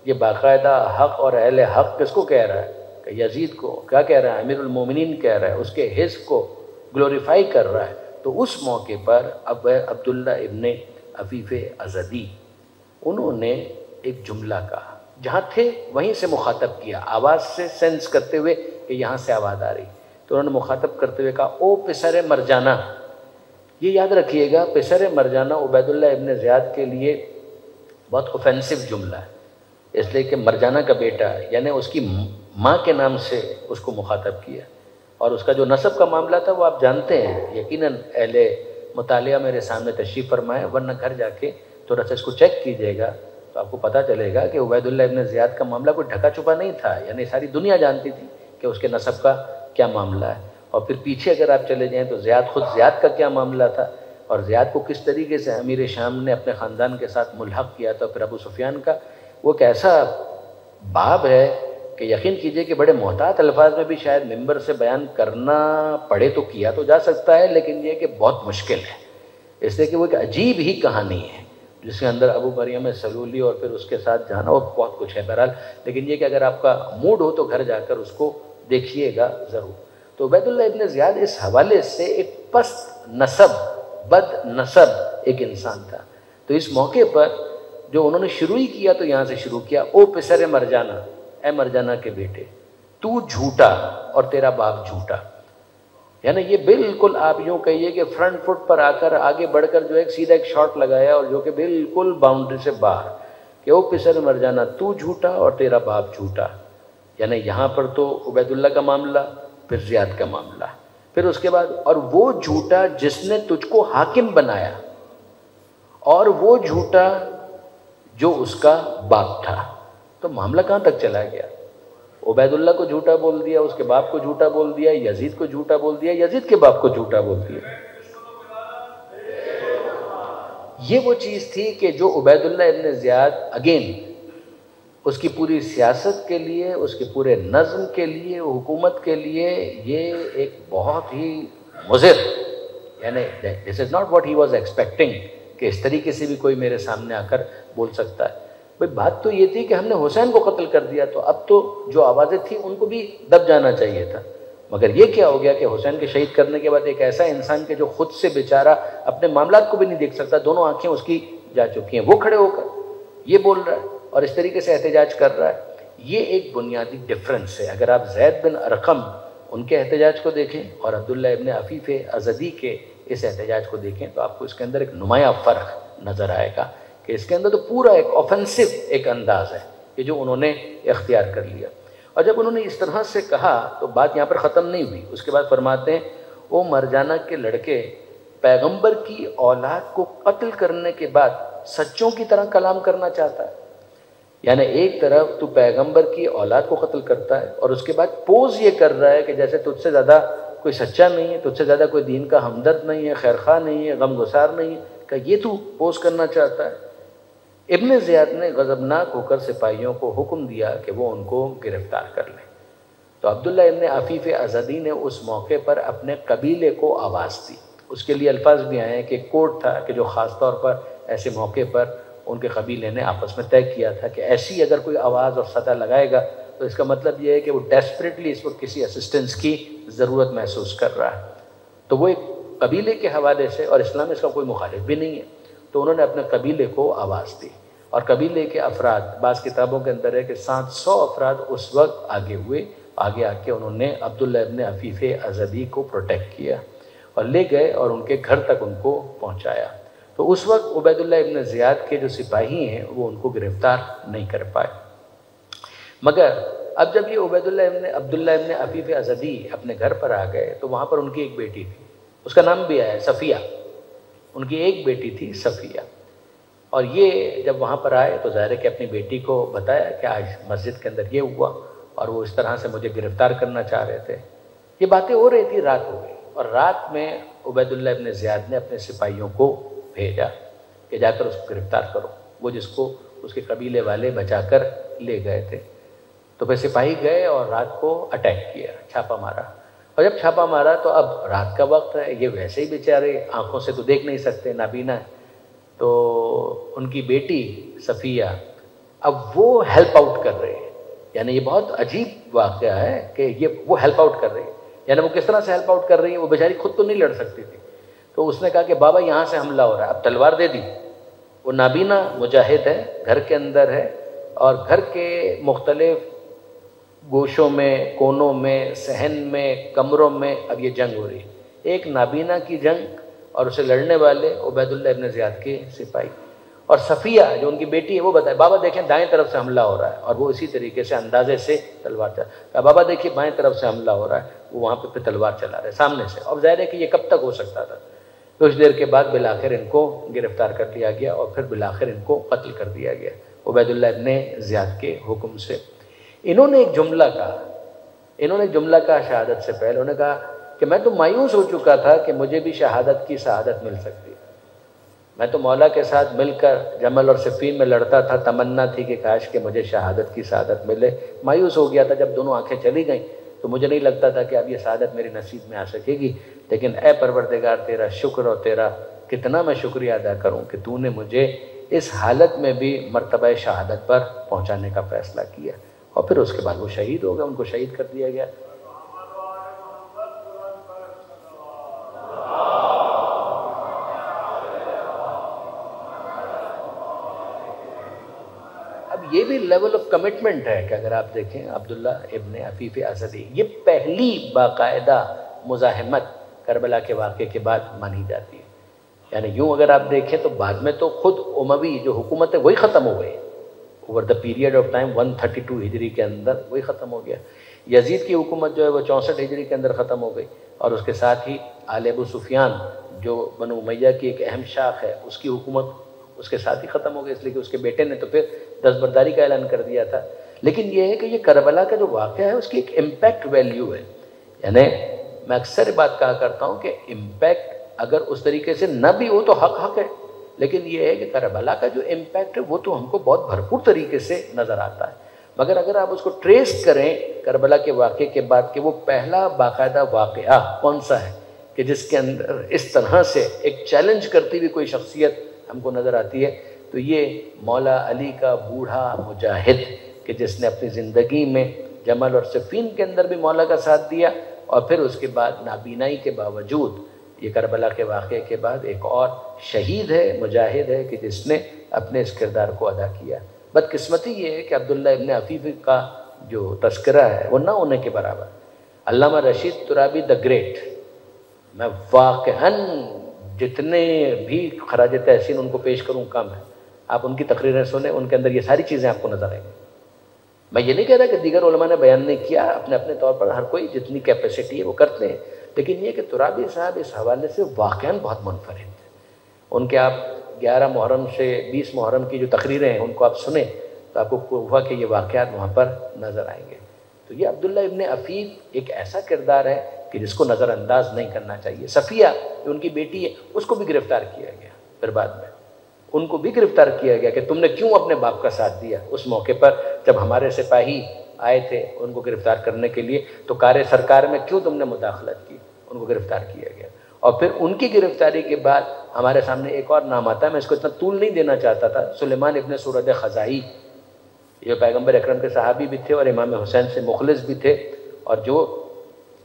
یہ باقاعدہ حق اور اہل حق کس کو کہہ رہا ہے؟ کہ یزید کو کیا کہہ رہا ہے؟ امیر المومنین کہہ رہا ہے، اس کے حزب کو گلوریفائی کر رہا ہے۔ تو اس موقع پر اب عبداللہ ابن عفیف ازدی انہوں نے ایک جملہ کہا، جہاں تھے وہیں سے مخاطب کیا، آواز سے سینس کرتے ہوئے کہ یہاں سے آواز آ رہی، تو انہوں نے مخاطب کرتے ہوئے کہا، او پسر مرجانہ۔ یہ یاد رکھیے گا، پسر مرجانہ عبید اللہ ابن زیاد کے لیے بہت اوفینسو جملہ ہے، اس لیے کہ مرجانہ کا بیٹا، یعنی اس کی ماں کے نام سے اس کو مخاطب کیا، اور اس کا جو نسب کا معاملہ تھا وہ آپ جانتے ہیں، یقیناً اہل مطالعہ میرے سامنے تشریف فرمائے، ورنہ گھر جا کے تھوڑا سا اس کو چیک کیجیے گا تو آپ کو پتہ چلے گا کہ عبید اللہ ابن زیاد کا معاملہ کوئی ڈھکا چھپا نہیں تھا، یعنی ساری دنیا جانتی تھی کہ اس کے نسب کا کیا معاملہ ہے۔ اور پھر پیچھے اگر آپ چلے جائیں تو زیاد کا کیا معاملہ تھا، اور زیاد کو کس طریقے سے امیر شام نے اپنے خاندان کے ساتھ ملحق کیا تھا، پھر ابو سفیان کا وہ ایک ایسا باب ہے کہ یقین کیجئے کہ بڑے محتاط الفاظ میں بھی شاید ممبر سے بیان کرنا پڑے تو کیا تو جا سکتا ہے، لیکن یہ کہ بہت مشکل ہے، اس لیے کہ وہ ایک عجیب ہی کہانی ہے جس کے اندر ابو مریم سلولی اور پھر اس کے ساتھ جانا اور بہت کچھ ہے بہرحال. لیکن یہ کہ اگر آپ کا موڈ ہو تو گھر جا کر اس کو دیکھیے گا ضرور. تو عبید اللہ ابن زیاد اس حوالے سے ایک پست نسب، بد نسب ایک انسان تھا. تو اس موقع پر جو انہوں نے شروع ہی کیا تو یہاں سے شروع کیا، او پسر مرجانہ، اے مرجانہ کے بیٹے تو جھوٹا اور تیرا باپ جھوٹا. یعنی یہ بالکل آپ یوں کہیے کہ فرنٹ فٹ پر آ کر آگے بڑھ کر جو ایک سیدھا ایک شاٹ لگایا اور جو کہ بالکل باؤنڈری سے باہر کہ او پسر مرجانہ تو جھوٹا اور تیرا باپ جھوٹا. یعنی یہاں پر تو عبید اللہ کا معاملہ، پھر زیاد کا معاملہ، پھر اس کے بعد اور وہ جھوٹا جس نے تجھ کو حاکم بنایا، اور وہ جھوٹا جو اس کا باپ تھا. تو معاملہ کہاں تک چلا گیا؟ عبید اللہ کو جھوٹا بول دیا، اس کے باپ کو جھوٹا بول دیا، یزید کو جھوٹا بول دیا، یزید کے باپ کو جھوٹا بول دیا. یہ وہ چیز تھی کہ جو عبید اللہ ابن زیاد اگین اس کی پوری سیاست کے لیے، اس کے پورے نظم کے لیے، حکومت کے لیے یہ ایک بہت ہی مضر، یعنی this is not what he was expecting کہ اس طریقے سے بھی کوئی میرے سامنے آ کر بول سکتا ہے. بھئی بات تو یہ تھی کہ ہم نے حسین کو قتل کر دیا، تو اب تو جو آوازیں تھیں ان کو بھی دب جانا چاہیے تھا. مگر یہ کیا ہو گیا کہ حسین کے شہید کرنے کے بعد ایک ایسا انسان کہ جو خود سے بیچارہ اپنے معاملات کو بھی نہیں دیکھ سکتا، دونوں آنکھیں اس کی جا چکی ہیں، وہ کھڑے ہو کر یہ بول رہا ہے اور اس طریقے سے احتجاج کر رہا ہے. یہ ایک بنیادی ڈفرنس ہے. اگر آپ زید بن ارقم ان کے احتجاج کو دیکھیں اور عبداللہ ابن عفیف ازدی کے اس احتجاج کو دیکھیں تو آپ کو اس کے اندر ایک نمایاں فرق نظر آئے گا کہ اس کے اندر تو پورا ایک آفنسو ایک انداز ہے کہ جو انہوں نے اختیار کر لیا. اور جب انہوں نے اس طرح سے کہا تو بات یہاں پر ختم نہیں ہوئی. اس کے بعد فرماتے ہیں وہ مرجانہ کے لڑکے پیغمبر کی اولاد کو قتل کرنے کے بعد سچوں کی طرح کلام کرنا چاہتا ہے. یعنی ایک طرف تو پیغمبر کی اولاد کو قتل کرتا ہے اور اس کے بعد پوز یہ کر رہا ہے کہ جیسے تجھ سے زیادہ کوئی سچا نہیں ہے، تجھ سے زیادہ کوئی دین کا ہمدرد نہیں ہے، خیرخواہ نہیں ہے، غم گسار نہیں ہے، کہ یہ تو پوز کرنا چاہتا ہے. ابن زیاد نے غضبناک ہو کر سپاہیوں کو حکم دیا کہ وہ ان کو گرفتار کر لیں. تو عبداللہ ابن عفیف ازدی نے اس موقع پر اپنے قبیلے کو آواز دی. اس کے لیے الفاظ بھی آئے ہیں کہ کوڈ تھا کہ جو خاص طور پر ایسے موقع پر ان کے قبیلے نے آپس میں طے کیا تھا کہ ایسی اگر کوئی آواز اور صدا لگائے گا تو اس کا مطلب یہ ہے کہ وہ ڈیسپریٹلی اس وقت کسی اسسٹنس کی ضرورت محسوس کر رہا ہے. تو وہ ایک قبیلے کے حوالے سے، اور اسلام اس کا کوئی مخالف بھی نہیں ہے، تو انہوں نے اپنے قبیلے کو آواز دی. اور قبیلے کے افراد، بعض کتابوں کے اندر ہے کہ 700 افراد اس وقت آگے ہوئے، آگے آ کے انہوں نے عبداللہ ابن عفیف ازدی کو پروٹیکٹ کیا اور لے گئے اور ان کے گھر تک ان کو پہنچایا. تو اس وقت عبید اللہ ابن زیاد کے جو سپاہی ہیں وہ ان کو گرفتار نہیں کر پائے. مگر اب جب یہ عبداللہ ابن عفیف ازدی اپنے گھر پر آ گئے تو وہاں پر ان کی ایک بیٹی تھی، اس کا نام بھی آیا صفیہ. ان کی ایک بیٹی تھی صفیہ. اور یہ جب وہاں پر آئے تو ظاہر ہے کہ اپنی بیٹی کو بتایا کہ آج مسجد کے اندر یہ ہوا اور وہ اس طرح سے مجھے گرفتار کرنا چاہ رہے تھے. یہ باتیں ہو رہی تھی، رات ہو گئی اور رات میں عبید اللہ ابن زیاد نے اپنے سپاہیوں کو بھیجا کہ جا کر اس کو گرفتار کرو، وہ جس کو اس کے قبیلے والے بچا کر لے گئے تھے. تو پھر سپاہی گئے اور رات کو اٹیک کیا، چھاپا مارا. اور جب چھاپا مارا تو اب رات کا وقت ہے، یہ ویسے ہی بیچارے آنکھوں سے تو دیکھ نہیں سکتے، نابینا ہے. تو ان کی بیٹی صفیہ اب وہ ہیلپ آؤٹ کر رہے ہیں. یعنی یہ بہت عجیب واقعہ ہے کہ یہ وہ ہیلپ آؤٹ کر رہی ہے. یعنی وہ کس طرح سے ہیلپ آؤٹ کر رہی ہے؟ وہ بیچاری خود تو نہیں لڑ سکتی تھی. تو اس نے کہا کہ بابا یہاں سے حملہ ہو رہا ہے، اب تلوار دے دی. وہ نابینا مجاہد ہے، گھر کے اندر ہے اور گھر کے مختلف گوشوں میں، کونوں میں، صحن میں، کمروں میں اب یہ جنگ ہو رہی ہے. ایک نابینا کی جنگ اور اسے لڑنے والے عبید اللہ ابن زیاد کے سپاہی. اور صفیہ جو ان کی بیٹی ہے وہ بتائے بابا دیکھیں دائیں طرف سے حملہ ہو رہا ہے، اور وہ اسی طریقے سے اندازے سے تلوار چلا. بابا دیکھیے بائیں طرف سے حملہ ہو رہا ہے، وہ وہاں پہ تلوار چلا رہے سامنے سے. اب ظاہر ہے کہ یہ کب تک ہو سکتا تھا؟ کچھ دیر کے بعد بالآخر ان کو گرفتار کر لیا گیا اور پھر بالآخر ان کو قتل کر دیا گیا عبید اللہ ابن زیاد کے حکم سے. انہوں نے ایک جملہ کہا شہادت سے پہلے. انہوں نے کہا کہ میں تو مایوس ہو چکا تھا کہ مجھے بھی شہادت کی سعادت مل سکتی ہے. میں تو مولا کے ساتھ مل کر جمل اور صفین میں لڑتا تھا، تمنا تھی کہ کاش کہ مجھے شہادت کی سعادت ملے۔ مایوس ہو گیا تھا جب دونوں آنکھیں چلی گئیں، تو مجھے نہیں لگتا تھا کہ اب یہ سعادت میری نصیب میں آ سکے گی، لیکن اے پروردگار تیرا شکر، اور تیرا کتنا میں شکریہ ادا کروں کہ تو نے مجھے اس حالت میں بھی مرتبہ شہادت پر پہنچانے کا فیصلہ کیا۔ اور پھر اس کے بعد وہ شہید ہو گئے، ان کو شہید کر دیا گیا۔ اب یہ بھی لیول آف کمٹمنٹ ہے کہ اگر آپ دیکھیں عبداللہ ابن عفیف اسدی، یہ پہلی باقاعدہ مزاحمت کربلا کے واقعے کے بعد مانی جاتی ہے۔ یعنی یوں اگر آپ دیکھیں تو بعد میں تو خود اموی جو حکومت ہے وہی ختم ہو گئی، over the period of time 132 ہجری کے اندر وہی ختم ہو گیا۔ یزید کی حکومت جو ہے وہ 64 ہجری کے اندر ختم ہو گئی، اور اس کے ساتھ ہی آل ابو سفیان جو بنو امیہ کی ایک اہم شاخ ہے، اس کی حکومت اس کے ساتھ ہی ختم ہو گئی، اس لیے کہ اس کے بیٹے نے تو پھر دستبرداری کا اعلان کر دیا تھا۔ لیکن یہ ہے کہ یہ کربلا کا جو واقعہ ہے اس کی ایک امپیکٹ ویلیو ہے۔ یعنی میں اکثر بات کہا کرتا ہوں کہ امپیکٹ اگر اس طریقے سے نہ بھی ہو تو حق ہے، لیکن یہ ہے کہ کربلا کا جو امپیکٹ ہے وہ تو ہم کو بہت بھرپور طریقے سے نظر آتا ہے۔ مگر اگر آپ اس کو ٹریس کریں کربلا کے واقعے کے بعد کہ وہ پہلا باقاعدہ واقعہ کون سا ہے کہ جس کے اندر اس طرح سے ایک چیلنج کرتی ہوئی کوئی شخصیت ہم کو نظر آتی ہے، تو یہ مولا علی کا بوڑھا مجاہد کہ جس نے اپنی زندگی میں جمل اور صفین کے اندر بھی مولا کا ساتھ دیا، اور پھر اس کے بعد نابینائی کے باوجود یہ کربلا کے واقعے کے بعد ایک اور شہید ہے، مجاہد ہے کہ جس نے اپنے اس کردار کو ادا کیا۔ بدقسمتی یہ ہے کہ عبداللہ ابن عفیف کا جو تذکرہ ہے وہ نہ ہونے کے برابر۔ علامہ رشید ترابی دا گریٹ، میں واقعاً جتنے بھی خراج تحسین ان کو پیش کروں کم ہے۔ آپ ان کی تقریریں سنیں، ان کے اندر یہ ساری چیزیں آپ کو نظر آئیں گی۔ میں یہ نہیں کہہ رہا کہ دیگر علماء نے بیان نہیں کیا، اپنے اپنے طور پر ہر کوئی جتنی کیپیسٹی ہے وہ کرتے ہیں، لیکن یہ کہ ترابی صاحب اس حوالے سے واقعاً بہت منفرد ہیں۔ ان کے آپ 11 محرم سے 20 محرم کی جو تقریریں ہیں ان کو آپ سنیں تو آپ کو کوفہ کے یہ واقعات وہاں پر نظر آئیں گے۔ تو یہ عبداللہ ابن عفیف ایک ایسا کردار ہے کہ جس کو نظر انداز نہیں کرنا چاہیے۔ صفیہ جو ان کی بیٹی ہے اس کو بھی گرفتار کیا گیا، پھر بعد میں ان کو بھی گرفتار کیا گیا کہ تم نے کیوں اپنے باپ کا ساتھ دیا اس موقع پر جب ہمارے سپاہی آئے تھے ان کو گرفتار کرنے کے لیے، تو کار سرکار میں کیوں تم نے مداخلت کی، ان کو گرفتار کیا گیا۔ اور پھر ان کی گرفتاری کے بعد ہمارے سامنے ایک اور نام آتا ہے، میں اس کو اتنا طول نہیں دینا چاہتا تھا، سلیمان ابن سورد خزائی، جو پیغمبر اکرم کے صحابی بھی تھے اور امام حسین سے مخلص بھی تھے، اور جو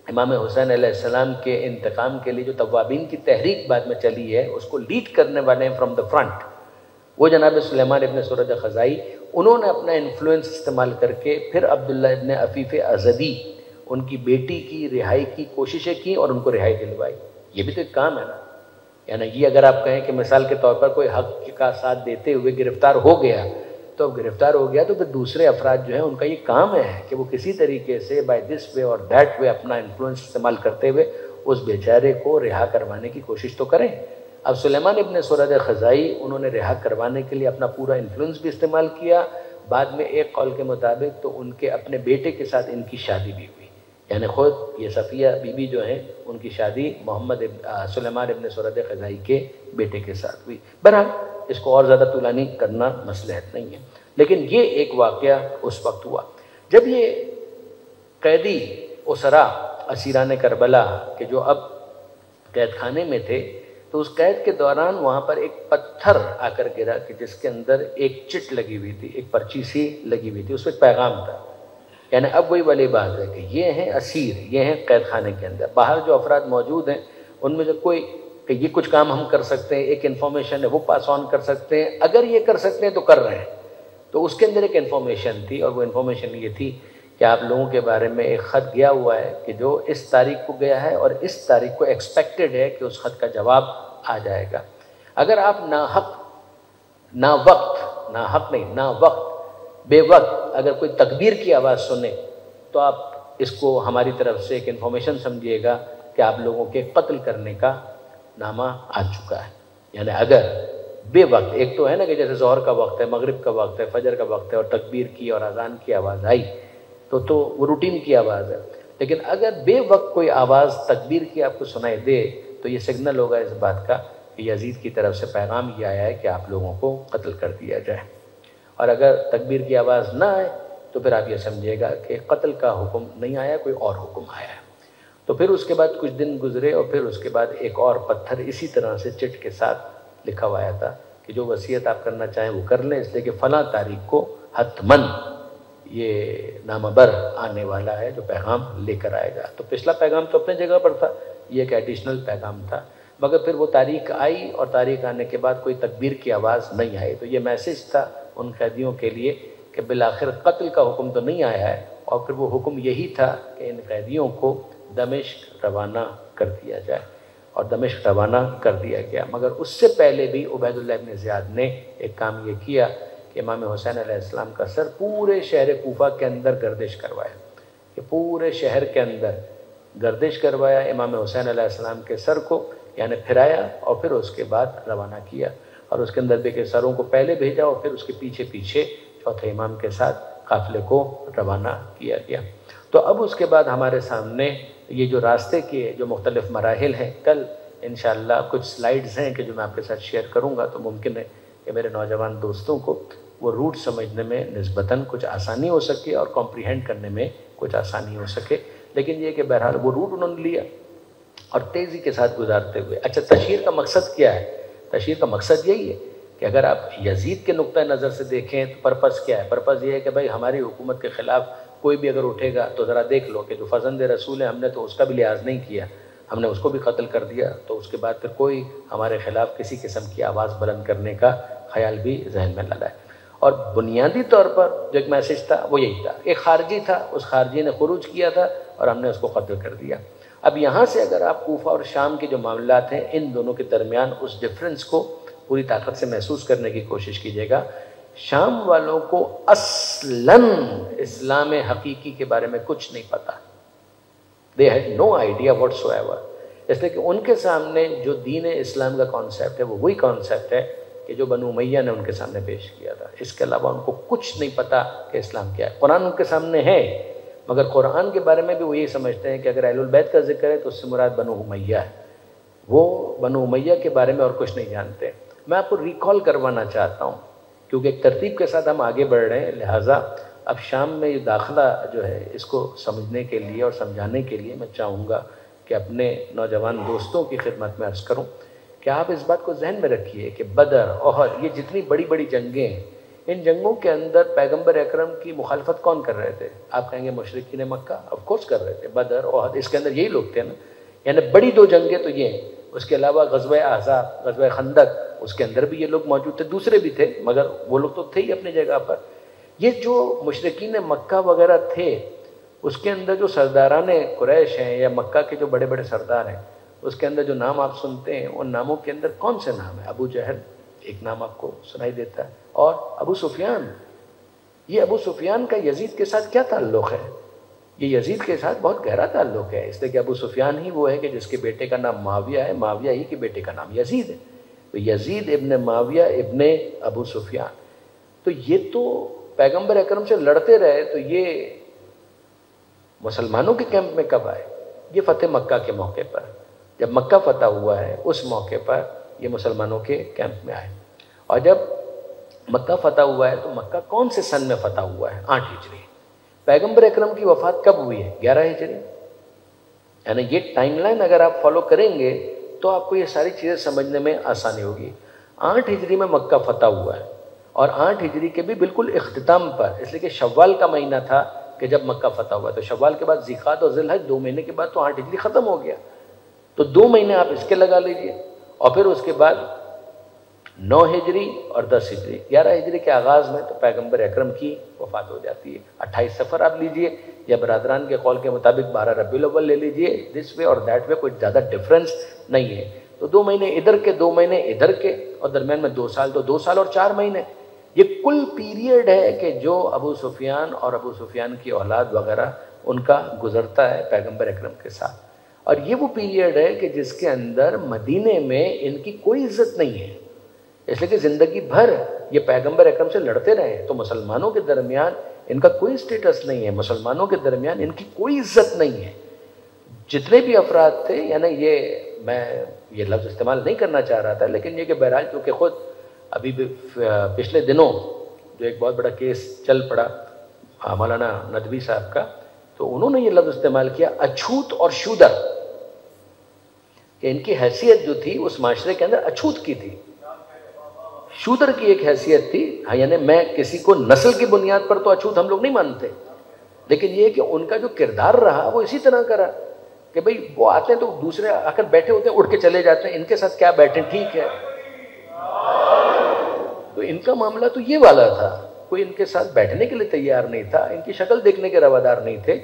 امام حسین علیہ السلام کے انتقام کے لیے جو توابین کی تحریک بعد میں چلی ہے اس کو لیڈ کرنے والے ہیں فرام دا فرنٹ، وہ جناب سلیمان ابن سورد خزائی۔ انہوں نے اپنا انفلوئنس استعمال کر کے پھر عبداللہ ابن عفیف اسدی ان کی بیٹی کی رہائی کی کوششیں کی اور ان کو رہائی دلوائی۔ یہ بھی تو ایک کام ہے نا، یعنی یہ اگر آپ کہیں کہ مثال کے طور پر کوئی حق کا ساتھ دیتے ہوئے گرفتار ہو گیا، تو اب گرفتار ہو گیا تو پھر دوسرے افراد جو ہیں ان کا یہ کام ہے کہ وہ کسی طریقے سے بائی دس وے اور دیٹ وے اپنا انفلوئنس استعمال کرتے ہوئے اس بیچارے کو رہا کروانے کی کوشش تو کریں۔ اب سلیمان ابن سورد خزائی انہوں نے رہا کروانے کے لیے اپنا پورا انفلوئنس بھی استعمال کیا، بعد میں ایک قول کے مطابق تو ان کے اپنے بیٹے کے ساتھ ان کی شادی بھی ہوئی، یعنی خود یہ صفیہ بی بی جو ہیں ان کی شادی سلیمان ابن سورد خزائی کے بیٹے کے ساتھ ہوئی۔ بہرحال اس کو اور زیادہ طولانی کرنا مصلحت نہیں ہے، لیکن یہ ایک واقعہ اس وقت ہوا جب یہ قیدی اسرا اسیران کربلا کہ جو اب قید خانے میں تھے، تو اس قید کے دوران وہاں پر ایک پتھر آ کر گرا کہ جس کے اندر ایک چٹ لگی ہوئی تھی، ایک پرچی سی لگی ہوئی تھی، اس میں ایک پیغام تھا۔ یعنی اب وہی والی بات ہے کہ یہ ہیں اسیر، یہ ہیں قید خانے کے اندر، باہر جو افراد موجود ہیں ان میں جو کوئی کہ یہ کچھ کام ہم کر سکتے ہیں، ایک انفارمیشن ہے وہ پاس آن کر سکتے ہیں، اگر یہ کر سکتے ہیں تو کر رہے ہیں۔ تو اس کے اندر ایک انفارمیشن تھی، اور وہ انفارمیشن یہ تھی کہ آپ لوگوں کے بارے میں ایک خط گیا ہوا ہے کہ جو اس تاریخ کو گیا ہے اور اس تاریخ کو ایکسپیکٹڈ ہے کہ اس خط کا جواب آ جائے گا۔ اگر آپ نا وقت بے وقت اگر کوئی تکبیر کی آواز سنیں تو آپ اس کو ہماری طرف سے ایک انفارمیشن سمجھیے گا کہ آپ لوگوں کے قتل کرنے کا نامہ آ چکا ہے۔ یعنی اگر بے وقت، ایک تو ہے نا کہ جیسے ظہر کا وقت ہے، مغرب کا وقت ہے، فجر کا وقت ہے اور تکبیر کی اور اذان کی آواز آئی تو وہ روٹین کی آواز ہے، لیکن اگر بے وقت کوئی آواز تکبیر کی آپ کو سنائی دے تو یہ سگنل ہوگا اس بات کا کہ یزید کی طرف سے پیغام یہ آیا ہے کہ آپ لوگوں کو قتل کر دیا جائے، اور اگر تکبیر کی آواز نہ آئے تو پھر آپ یہ سمجھیے گا کہ قتل کا حکم نہیں آیا، کوئی اور حکم آیا ہے۔ تو پھر اس کے بعد کچھ دن گزرے اور پھر اس کے بعد ایک اور پتھر اسی طرح سے چٹ کے ساتھ لکھا ہوا آیا تھا کہ جو وصیت آپ کرنا چاہیں وہ کر لیں، اس لیے کہ فلاں تاریخ کو حتماً یہ نامہ بر آنے والا ہے جو پیغام لے کر آئے گا۔ تو پچھلا پیغام تو اپنے جگہ پر تھا، یہ ایک ایڈیشنل پیغام تھا، مگر پھر وہ تاریخ آئی اور تاریخ آنے کے بعد کوئی تکبیر کی آواز نہیں آئی۔ تو یہ میسج تھا ان قیدیوں کے لیے کہ بالآخر قتل کا حکم تو نہیں آیا ہے، اور پھر وہ حکم یہی تھا کہ ان قیدیوں کو دمشق روانہ کر دیا جائے، اور دمشق روانہ کر دیا گیا۔ مگر اس سے پہلے بھی عبید اللہ بن زیاد نے ایک کام یہ کیا کہ امام حسین علیہ السلام کا سر پورے شہر کوفہ کے اندر گردش کروایا، کہ پورے شہر کے اندر گردش کروایا امام حسین علیہ السلام کے سر کو، یعنی پھرایا، اور پھر اس کے بعد روانہ کیا، اور اس کے اندر بھی کہ سروں کو پہلے بھیجا اور پھر اس کے پیچھے پیچھے چوتھے امام کے ساتھ قافلے کو روانہ کیا گیا۔ تو اب اس کے بعد ہمارے سامنے یہ جو راستے کے جو مختلف مراحل ہیں، کل انشاءاللہ کچھ سلائیڈز ہیں کہ جو میں آپ کے ساتھ شیئر کروں گا، تو ممکن ہے کہ میرے نوجوان دوستوں کو وہ روٹ سمجھنے میں نسبتاً کچھ آسانی ہو سکے اور کمپریہنڈ کرنے میں کچھ آسانی ہو سکے، لیکن یہ کہ بہرحال وہ روٹ انہوں نے لیا اور تیزی کے ساتھ گزارتے ہوئے۔ اچھا، تشہیر کا مقصد کیا ہے؟ تشہیر کا مقصد یہی ہے کہ اگر آپ یزید کے نقطۂ نظر سے دیکھیں تو پرپس کیا ہے؟ پرپس یہ ہے کہ بھائی ہماری حکومت کے خلاف کوئی بھی اگر اٹھے گا تو ذرا دیکھ لو کہ جو فرزند رسول ہے ہم نے تو اس کا بھی لحاظ نہیں کیا، ہم نے اس کو بھی قتل کر دیا، تو اس کے بعد پھر کوئی ہمارے خلاف کسی قسم کی آواز بلند کرنے کا خیال بھی ذہن میں نہ لائے۔ اور بنیادی طور پر جو ایک میسج تھا وہ یہی تھا، ایک خارجی تھا، اس خارجی نے خروج کیا تھا اور ہم نے اس کو قتل کر دیا۔ اب یہاں سے اگر آپ کوفہ اور شام کے جو معاملات ہیں ان دونوں کے درمیان اس ڈفرنس کو پوری طاقت سے محسوس کرنے کی کوشش کیجیے گا۔ شام والوں کو اصلاً اسلام حقیقی کے بارے میں کچھ نہیں پتا، they had no idea whatsoever، اس لیے کہ ان کے سامنے جو دین اسلام کا کانسیپٹ ہے وہ وہی کانسیپٹ ہے کہ جو بنو امیہ نے ان کے سامنے پیش کیا تھا، اس کے علاوہ ان کو کچھ نہیں پتا کہ اسلام کیا ہے۔ قرآن ان کے سامنے ہے، مگر قرآن کے بارے میں بھی وہ یہی سمجھتے ہیں کہ اگر اہل البیت کا ذکر ہے تو اس سے مراد بنو امیہ ہے، وہ بنو امیہ کے بارے میں اور کچھ نہیں جانتے۔ میں آپ کو ریکال کروانا چاہتا ہوں کیونکہ ایک ترتیب کے ساتھ ہم آگے بڑھ رہے ہیں، لہٰذا اب شام میں یہ داخلہ جو ہے اس کو سمجھنے کے لیے اور سمجھانے کے لیے میں چاہوں گا کہ اپنے نوجوان دوستوں کی خدمت میں عرض کروں کہ آپ اس بات کو ذہن میں رکھیے کہ بدر، احد، یہ جتنی بڑی بڑی جنگیں ہیں، ان جنگوں کے اندر پیغمبر اکرم کی مخالفت کون کر رہے تھے؟ آپ کہیں گے مشرکین مکہ، آف کورس کر رہے تھے۔ بدر، احد، اس کے اندر یہی لوگ تھے نا، یعنی بڑی دو جنگیں تو یہ ہیں۔ اس کے علاوہ غزوہ احزاب، غزوہ خندق، اس کے اندر بھی یہ لوگ موجود تھے، دوسرے بھی تھے مگر وہ لوگ تو تھے ہی اپنی جگہ پر۔ یہ جو مشرکین مکہ وغیرہ تھے، اس کے اندر جو سرداران قریش ہیں یا مکہ کے جو بڑے بڑے سردار ہیں، اس کے اندر جو نام آپ سنتے ہیں ان ناموں کے اندر کون سے نام ہیں؟ ابو جہل ایک نام آپ کو سنائی دیتا ہے، اور ابو سفیان۔ یہ ابو سفیان کا یزید کے ساتھ کیا تعلق ہے؟ یہ یزید کے ساتھ بہت گہرا تعلق ہے، اس لیے کہ ابو سفیان ہی وہ ہے کہ جس کے بیٹے کا نام معاویہ ہے، معاویہ ہی کے بیٹے کا نام یزید ہے، تو یزید ابن معاویہ ابن ابو سفیان۔ تو یہ تو پیغمبر اکرم سے لڑتے رہے، تو یہ مسلمانوں کے کیمپ میں کب آئے؟ یہ فتح مکہ کے موقع پر، جب مکہ فتح ہوا ہے اس موقع پر یہ مسلمانوں کے کیمپ میں آئے۔ اور جب مکہ فتح ہوا ہے تو مکہ کون سے سن میں فتح ہوا ہے؟ 8 ہجری۔ پیغمبر اکرم کی وفات کب ہوئی ہے؟ 11 ہجری۔ یعنی یہ ٹائم لائن اگر آپ فالو کریں گے تو آپ کو یہ ساری چیزیں سمجھنے میں آسانی ہوگی۔ 8 ہجری میں مکہ فتح ہوا ہے، اور 8 ہجری کے بھی بالکل اختتام پر، اس لیے کہ شوال کا مہینہ تھا کہ جب مکہ فتح ہوا، تو شوال کے بعد ذیقعد اور ذی الحج 2 مہینے کے بعد تو 8 ہجری ختم ہو گیا، تو 2 مہینے آپ اس کے لگا لیجئے، اور پھر اس کے بعد 9 ہجری اور 10 ہجری، 11 ہجری کے آغاز میں تو پیغمبر اکرم کی وفات ہو جاتی ہے۔ 28 صفر آپ لیجئے یا برادران کے قول کے مطابق 12 ربیع الاول لے لیجئے، دس وے اور دیٹ وے کوئی زیادہ ڈفرنس نہیں ہے۔ تو 2 مہینے ادھر کے، 2 مہینے ادھر کے، اور درمیان میں 2 سال، تو 2 سال اور 4 مہینے، یہ کل پیریڈ ہے کہ جو ابو سفیان اور ابو سفیان کی اولاد وغیرہ ان کا گزرتا ہے پیغمبر اکرم کے ساتھ۔ اور یہ وہ پیریڈ ہے کہ جس کے اندر مدینے میں ان کی کوئی عزت نہیں ہے، اس لیے کہ زندگی بھر یہ پیغمبر اکرم سے لڑتے رہے، تو مسلمانوں کے درمیان ان کا کوئی سٹیٹس نہیں ہے، مسلمانوں کے درمیان ان کی کوئی عزت نہیں ہے۔ جتنے بھی افراد تھے، یعنی یہ میں یہ لفظ استعمال نہیں کرنا چاہ رہا تھا، لیکن یہ کہ بہرحال چونکہ خود ابھی بھی پچھلے دنوں جو ایک بہت بڑا کیس چل پڑا مولانا ندوی صاحب کا، تو انہوں نے یہ لفظ استعمال کیا اچھوت اور شودر، کہ ان کی حیثیت جو تھی اس معاشرے کے اندر اچھوت کی تھی، شودر کی ایک حیثیت تھی. ہاں یعنی میں کسی کو نسل کی بنیاد پر تو اچھوت ہم لوگ نہیں مانتے، لیکن یہ کہ ان کا جو کردار رہا وہ اسی طرح کا رہا کہ بھئی وہ آتے ہیں تو دوسرے آ کر بیٹھے ہوتے ہیں اٹھ کے چلے جاتے ہیں، ان کے ساتھ کیا بیٹھیں، ٹھیک ہے. تو ان کا معاملہ تو یہ والا تھا، کوئی ان کے ساتھ بیٹھنے کے لیے تیار نہیں تھا، ان کی شکل دیکھنے کے روادار نہیں تھے.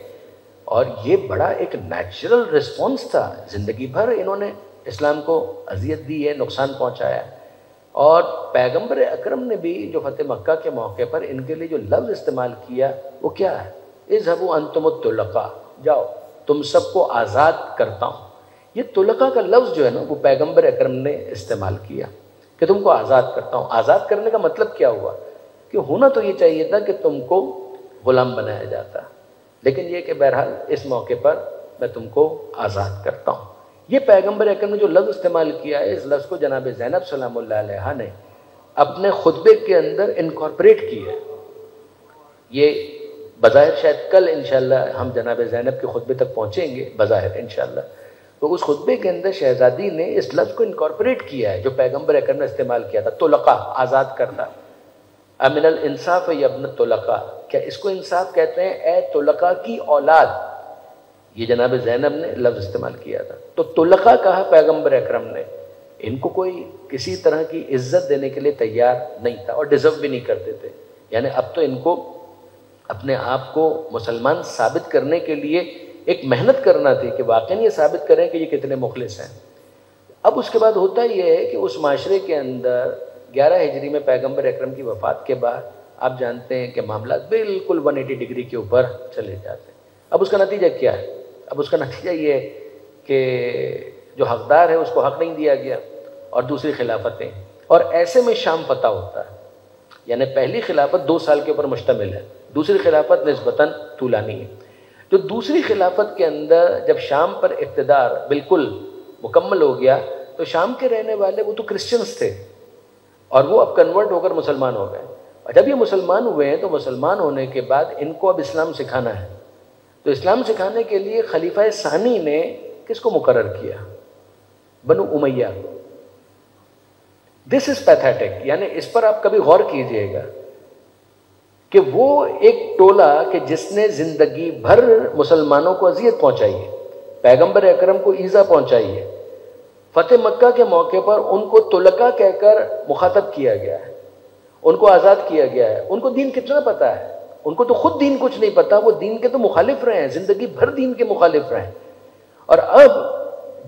اور یہ بڑا ایک نیچرل رسپانس تھا. زندگی بھر انہوں نے اسلام کو اذیت دی ہے، نقصان پہنچایا. اور پیغمبر اکرم نے بھی جو فتح مکہ کے موقع پر ان کے لیے جو لفظ استعمال کیا وہ کیا ہے؟ اذهبوا انتم الطلقاء، جاؤ تم سب کو آزاد کرتا ہوں. یہ طلقاء کا لفظ جو ہے نا وہ پیغمبر اکرم نے استعمال کیا کہ تم کو آزاد کرتا ہوں. آزاد کرنے کا مطلب کیا ہوا کہ ہونا تو یہ چاہیے تھا کہ تم کو غلام بنایا جاتا، لیکن یہ کہ بہرحال اس موقع پر میں تم کو آزاد کرتا ہوں. یہ پیغمبر اکرم نے جو لفظ استعمال کیا ہے، اس لفظ کو جناب زینب سلام اللہ علیہا نے اپنے خطبے کے اندر انکارپوریٹ کی ہے. یہ بظاہر شاید کل انشاءاللہ ہم جناب زینب کے خطبے تک پہنچیں گے بظاہر انشاءاللہ، تو اس خطبے کے اندر شہزادی نے اس لفظ کو انکارپوریٹ کیا ہے جو پیغمبر اکرم نے استعمال کیا تھا، طلقاء، آزاد کرنا. امن الانصاف یا ابن الطلقاء، کیا اس کو انصاف کہتے ہیں؟ اے طلقاء کی اولاد. یہ جناب زینب نے لفظ استعمال کیا تھا. تو طلقاء کہا پیغمبر اکرم نے. ان کو کوئی کسی طرح کی عزت دینے کے لیے تیار نہیں تھا اور ڈیزرو بھی نہیں کرتے تھے. یعنی اب تو ان کو اپنے آپ کو مسلمان ثابت کرنے کے لیے ایک محنت کرنا تھی کہ واقعی یہ ثابت کریں کہ یہ کتنے مخلص ہیں. اب اس کے بعد ہوتا یہ ہے کہ اس معاشرے کے اندر 11 ہجری میں پیغمبر اکرم کی وفات کے بعد آپ جانتے ہیں کہ معاملات بالکل 180 ڈگری کے اوپر چلے جاتے ہیں. اب اس کا نتیجہ کیا ہے؟ اب اس کا نتیجہ یہ ہے کہ جو حقدار ہے اس کو حق نہیں دیا گیا اور دوسری خلافتیں، اور ایسے میں شام فتح ہوتا ہے. یعنی پہلی خلافت 2 سال کے اوپر مشتمل ہے، دوسری خلافت نسبتاً طولانی ہے. جو دوسری خلافت کے اندر جب شام پر اقتدار بالکل مکمل ہو گیا تو شام کے رہنے والے وہ تو کرسچنز تھے اور وہ اب کنورٹ ہو کر مسلمان ہو گئے. اور جب یہ مسلمان ہوئے ہیں تو مسلمان ہونے کے بعد ان کو اب اسلام سکھانا ہے. تو اسلام سکھانے کے لیے خلیفہ ثانی نے کس کو مقرر کیا؟ بنو امیہ کو. دس از پیتھیٹک. یعنی اس پر آپ کبھی غور کیجئے گا کہ وہ ایک ٹولہ کہ جس نے زندگی بھر مسلمانوں کو اذیت پہنچائی ہے، پیغمبر اکرم کو ایذا پہنچائی ہے، فتح مکہ کے موقع پر ان کو طلقاء کہہ کر مخاطب کیا گیا ہے، ان کو آزاد کیا گیا ہے. ان کو دین کتنا پتا ہے؟ ان کو تو خود دین کچھ نہیں پتا، وہ دین کے تو مخالف رہے ہیں، زندگی بھر دین کے مخالف رہے ہیں. اور اب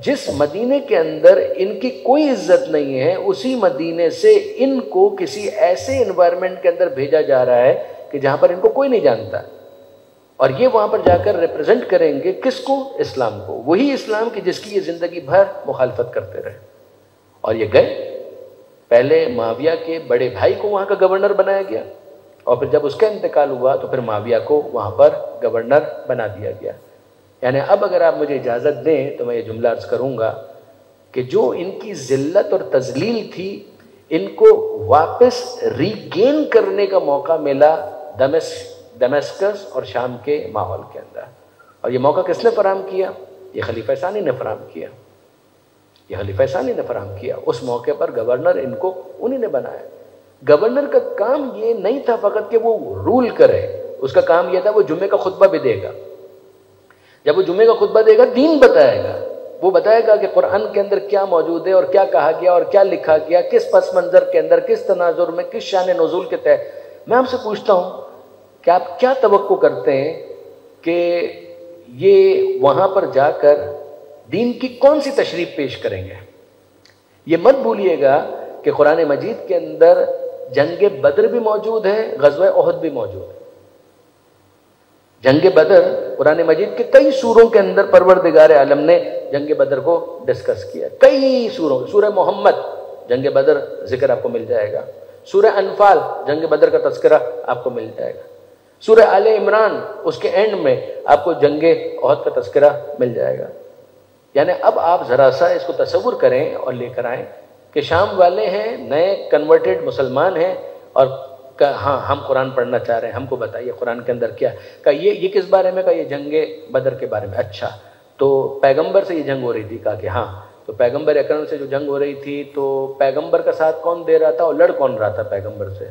جس مدینے کے اندر ان کی کوئی عزت نہیں ہے، اسی مدینے سے ان کو کسی ایسے انوائرمنٹ کے اندر بھیجا جا رہا ہے کہ جہاں پر ان کو کوئی نہیں جانتا، اور یہ وہاں پر جا کر ریپرزینٹ کریں گے کس کو؟ اسلام کو. وہی اسلام کی جس کی یہ زندگی بھر مخالفت کرتے رہے. اور یہ گئے. پہلے معاویہ کے بڑے بھائی کو وہاں کا گورنر بنایا گیا، اور پھر جب اس کا انتقال ہوا تو پھر معاویہ کو وہاں پر گورنر بنا دیا گیا. یعنی اب اگر آپ مجھے اجازت دیں تو میں یہ جملہ عرض کروں گا کہ جو ان کی ذلت اور تذلیل تھی ان کو واپس ریگین کرنے کا موقع ملا دمشقس اور شام کے ماحول کے اندر. اور یہ موقع کس نے فراہم کیا؟ یہ خلیفہ ثانی نے فراہم کیا. یہ خلیفہ ثانی نے فراہم کیا. اس موقع پر گورنر ان کو انہی نے بنایا. گورنر کا کام یہ نہیں تھا فقط کہ وہ رول کرے، اس کا کام یہ تھا وہ جمعے کا خطبہ بھی دے گا. جب وہ جمعے کا خطبہ دے گا دین بتائے گا، وہ بتائے گا کہ قرآن کے اندر کیا موجود ہے اور کیا کہا گیا اور کیا لکھا گیا، کس پس منظر کے اندر، کس تناظر میں، کس شان نزول کے تحت. میں آپ سے پوچھتا ہوں کہ آپ کیا توقع کرتے ہیں کہ یہ وہاں پر جا کر دین کی کون سی تشریح پیش کریں گے؟ یہ مت بھولیے گا کہ قرآن مجید کے اندر جنگ بدر بھی موجود ہے، غزوہ احد بھی موجود ہے. جنگ بدر قرآن مجید کے کئی سوروں کے اندر پروردگار عالم نے جنگ بدر کو ڈسکس کیا. کئی سوروں، سورہ محمد جنگ بدر ذکر آپ کو مل جائے گا، سورہ انفال جنگ بدر کا تذکرہ آپ کو مل جائے گا، سورہ آل عمران اس کے اینڈ میں آپ کو جنگ احد کا تذکرہ مل جائے گا. یعنی اب آپ ذرا سا اس کو تصور کریں اور لے کر آئیں کہ شام والے ہیں، نئے کنورٹڈ مسلمان ہیں، اور ہاں ہم قرآن پڑھنا چاہ رہے ہیں، ہم کو بتائیے قرآن کے اندر کیا کہ یہ کس بارے میں، کہ یہ جنگ بدر کے بارے میں۔ اچھا تو پیغمبر سے یہ جنگ ہو رہی تھی؟ کہا کہ ہاں۔ تو پیغمبر اکرم سے جو جنگ ہو رہی تھی تو پیغمبر کا ساتھ کون دے رہا تھا اور لڑ کون رہا تھا پیغمبر سے؟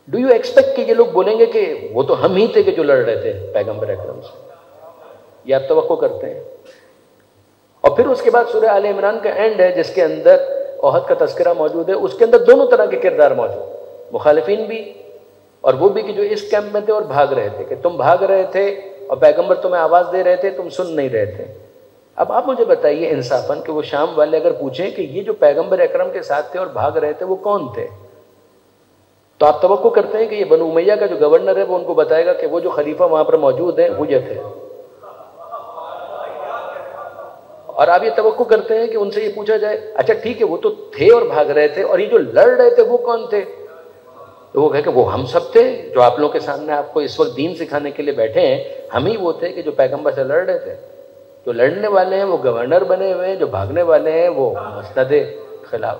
ڈو یو ایکسپیکٹ کہ یہ لوگ بولیں گے کہ وہ تو ہم ہی تھے کہ جو لڑ رہے تھے پیغمبر اکرم سے؟ یہ آپ توقع کرتے ہیں؟ اور پھر اس کے بعد سورہ آل عمران کا اینڈ ہے جس کے اندر احد کا تذکرہ موجود ہے، اس کے اندر دونوں طرح کے کردار موجود، مخالفین بھی اور وہ بھی کہ جو اس کیمپ میں تھے اور بھاگ رہے تھے، کہ تم بھاگ رہے تھے اور پیغمبر تمہیں آواز دے رہے تھے، تم سن نہیں رہے تھے۔ اب آپ مجھے بتائیے انصافاً کہ وہ شام والے اگر پوچھیں کہ یہ جو پیغمبر اکرم کے ساتھ تھے اور بھاگ رہے تھے وہ کون تھے، تو آپ توقع کرتے ہیں کہ یہ بنو امیہ کا جو گورنر ہے وہ ان کو بتائے گا کہ وہ جو خلیفہ وہاں پر موجود ہیں وہ یہ تھے؟ اور آپ یہ توقع کرتے ہیں کہ ان سے یہ پوچھا جائے اچھا ٹھیک ہے وہ تو تھے اور بھاگ رہے تھے، اور یہ جو لڑ رہے تھے وہ کون تھے؟ تو وہ کہے کہ وہ ہم سب تھے جو آپ لوگوں کے سامنے آپ کو اس وقت دین سکھانے کے لیے بیٹھے ہیں، ہم ہی وہ تھے کہ جو پیغمبر سے لڑ رہے تھے۔ جو لڑنے والے ہیں وہ گورنر بنے ہوئے ہیں، جو بھاگنے والے ہیں وہ مسند خلاف۔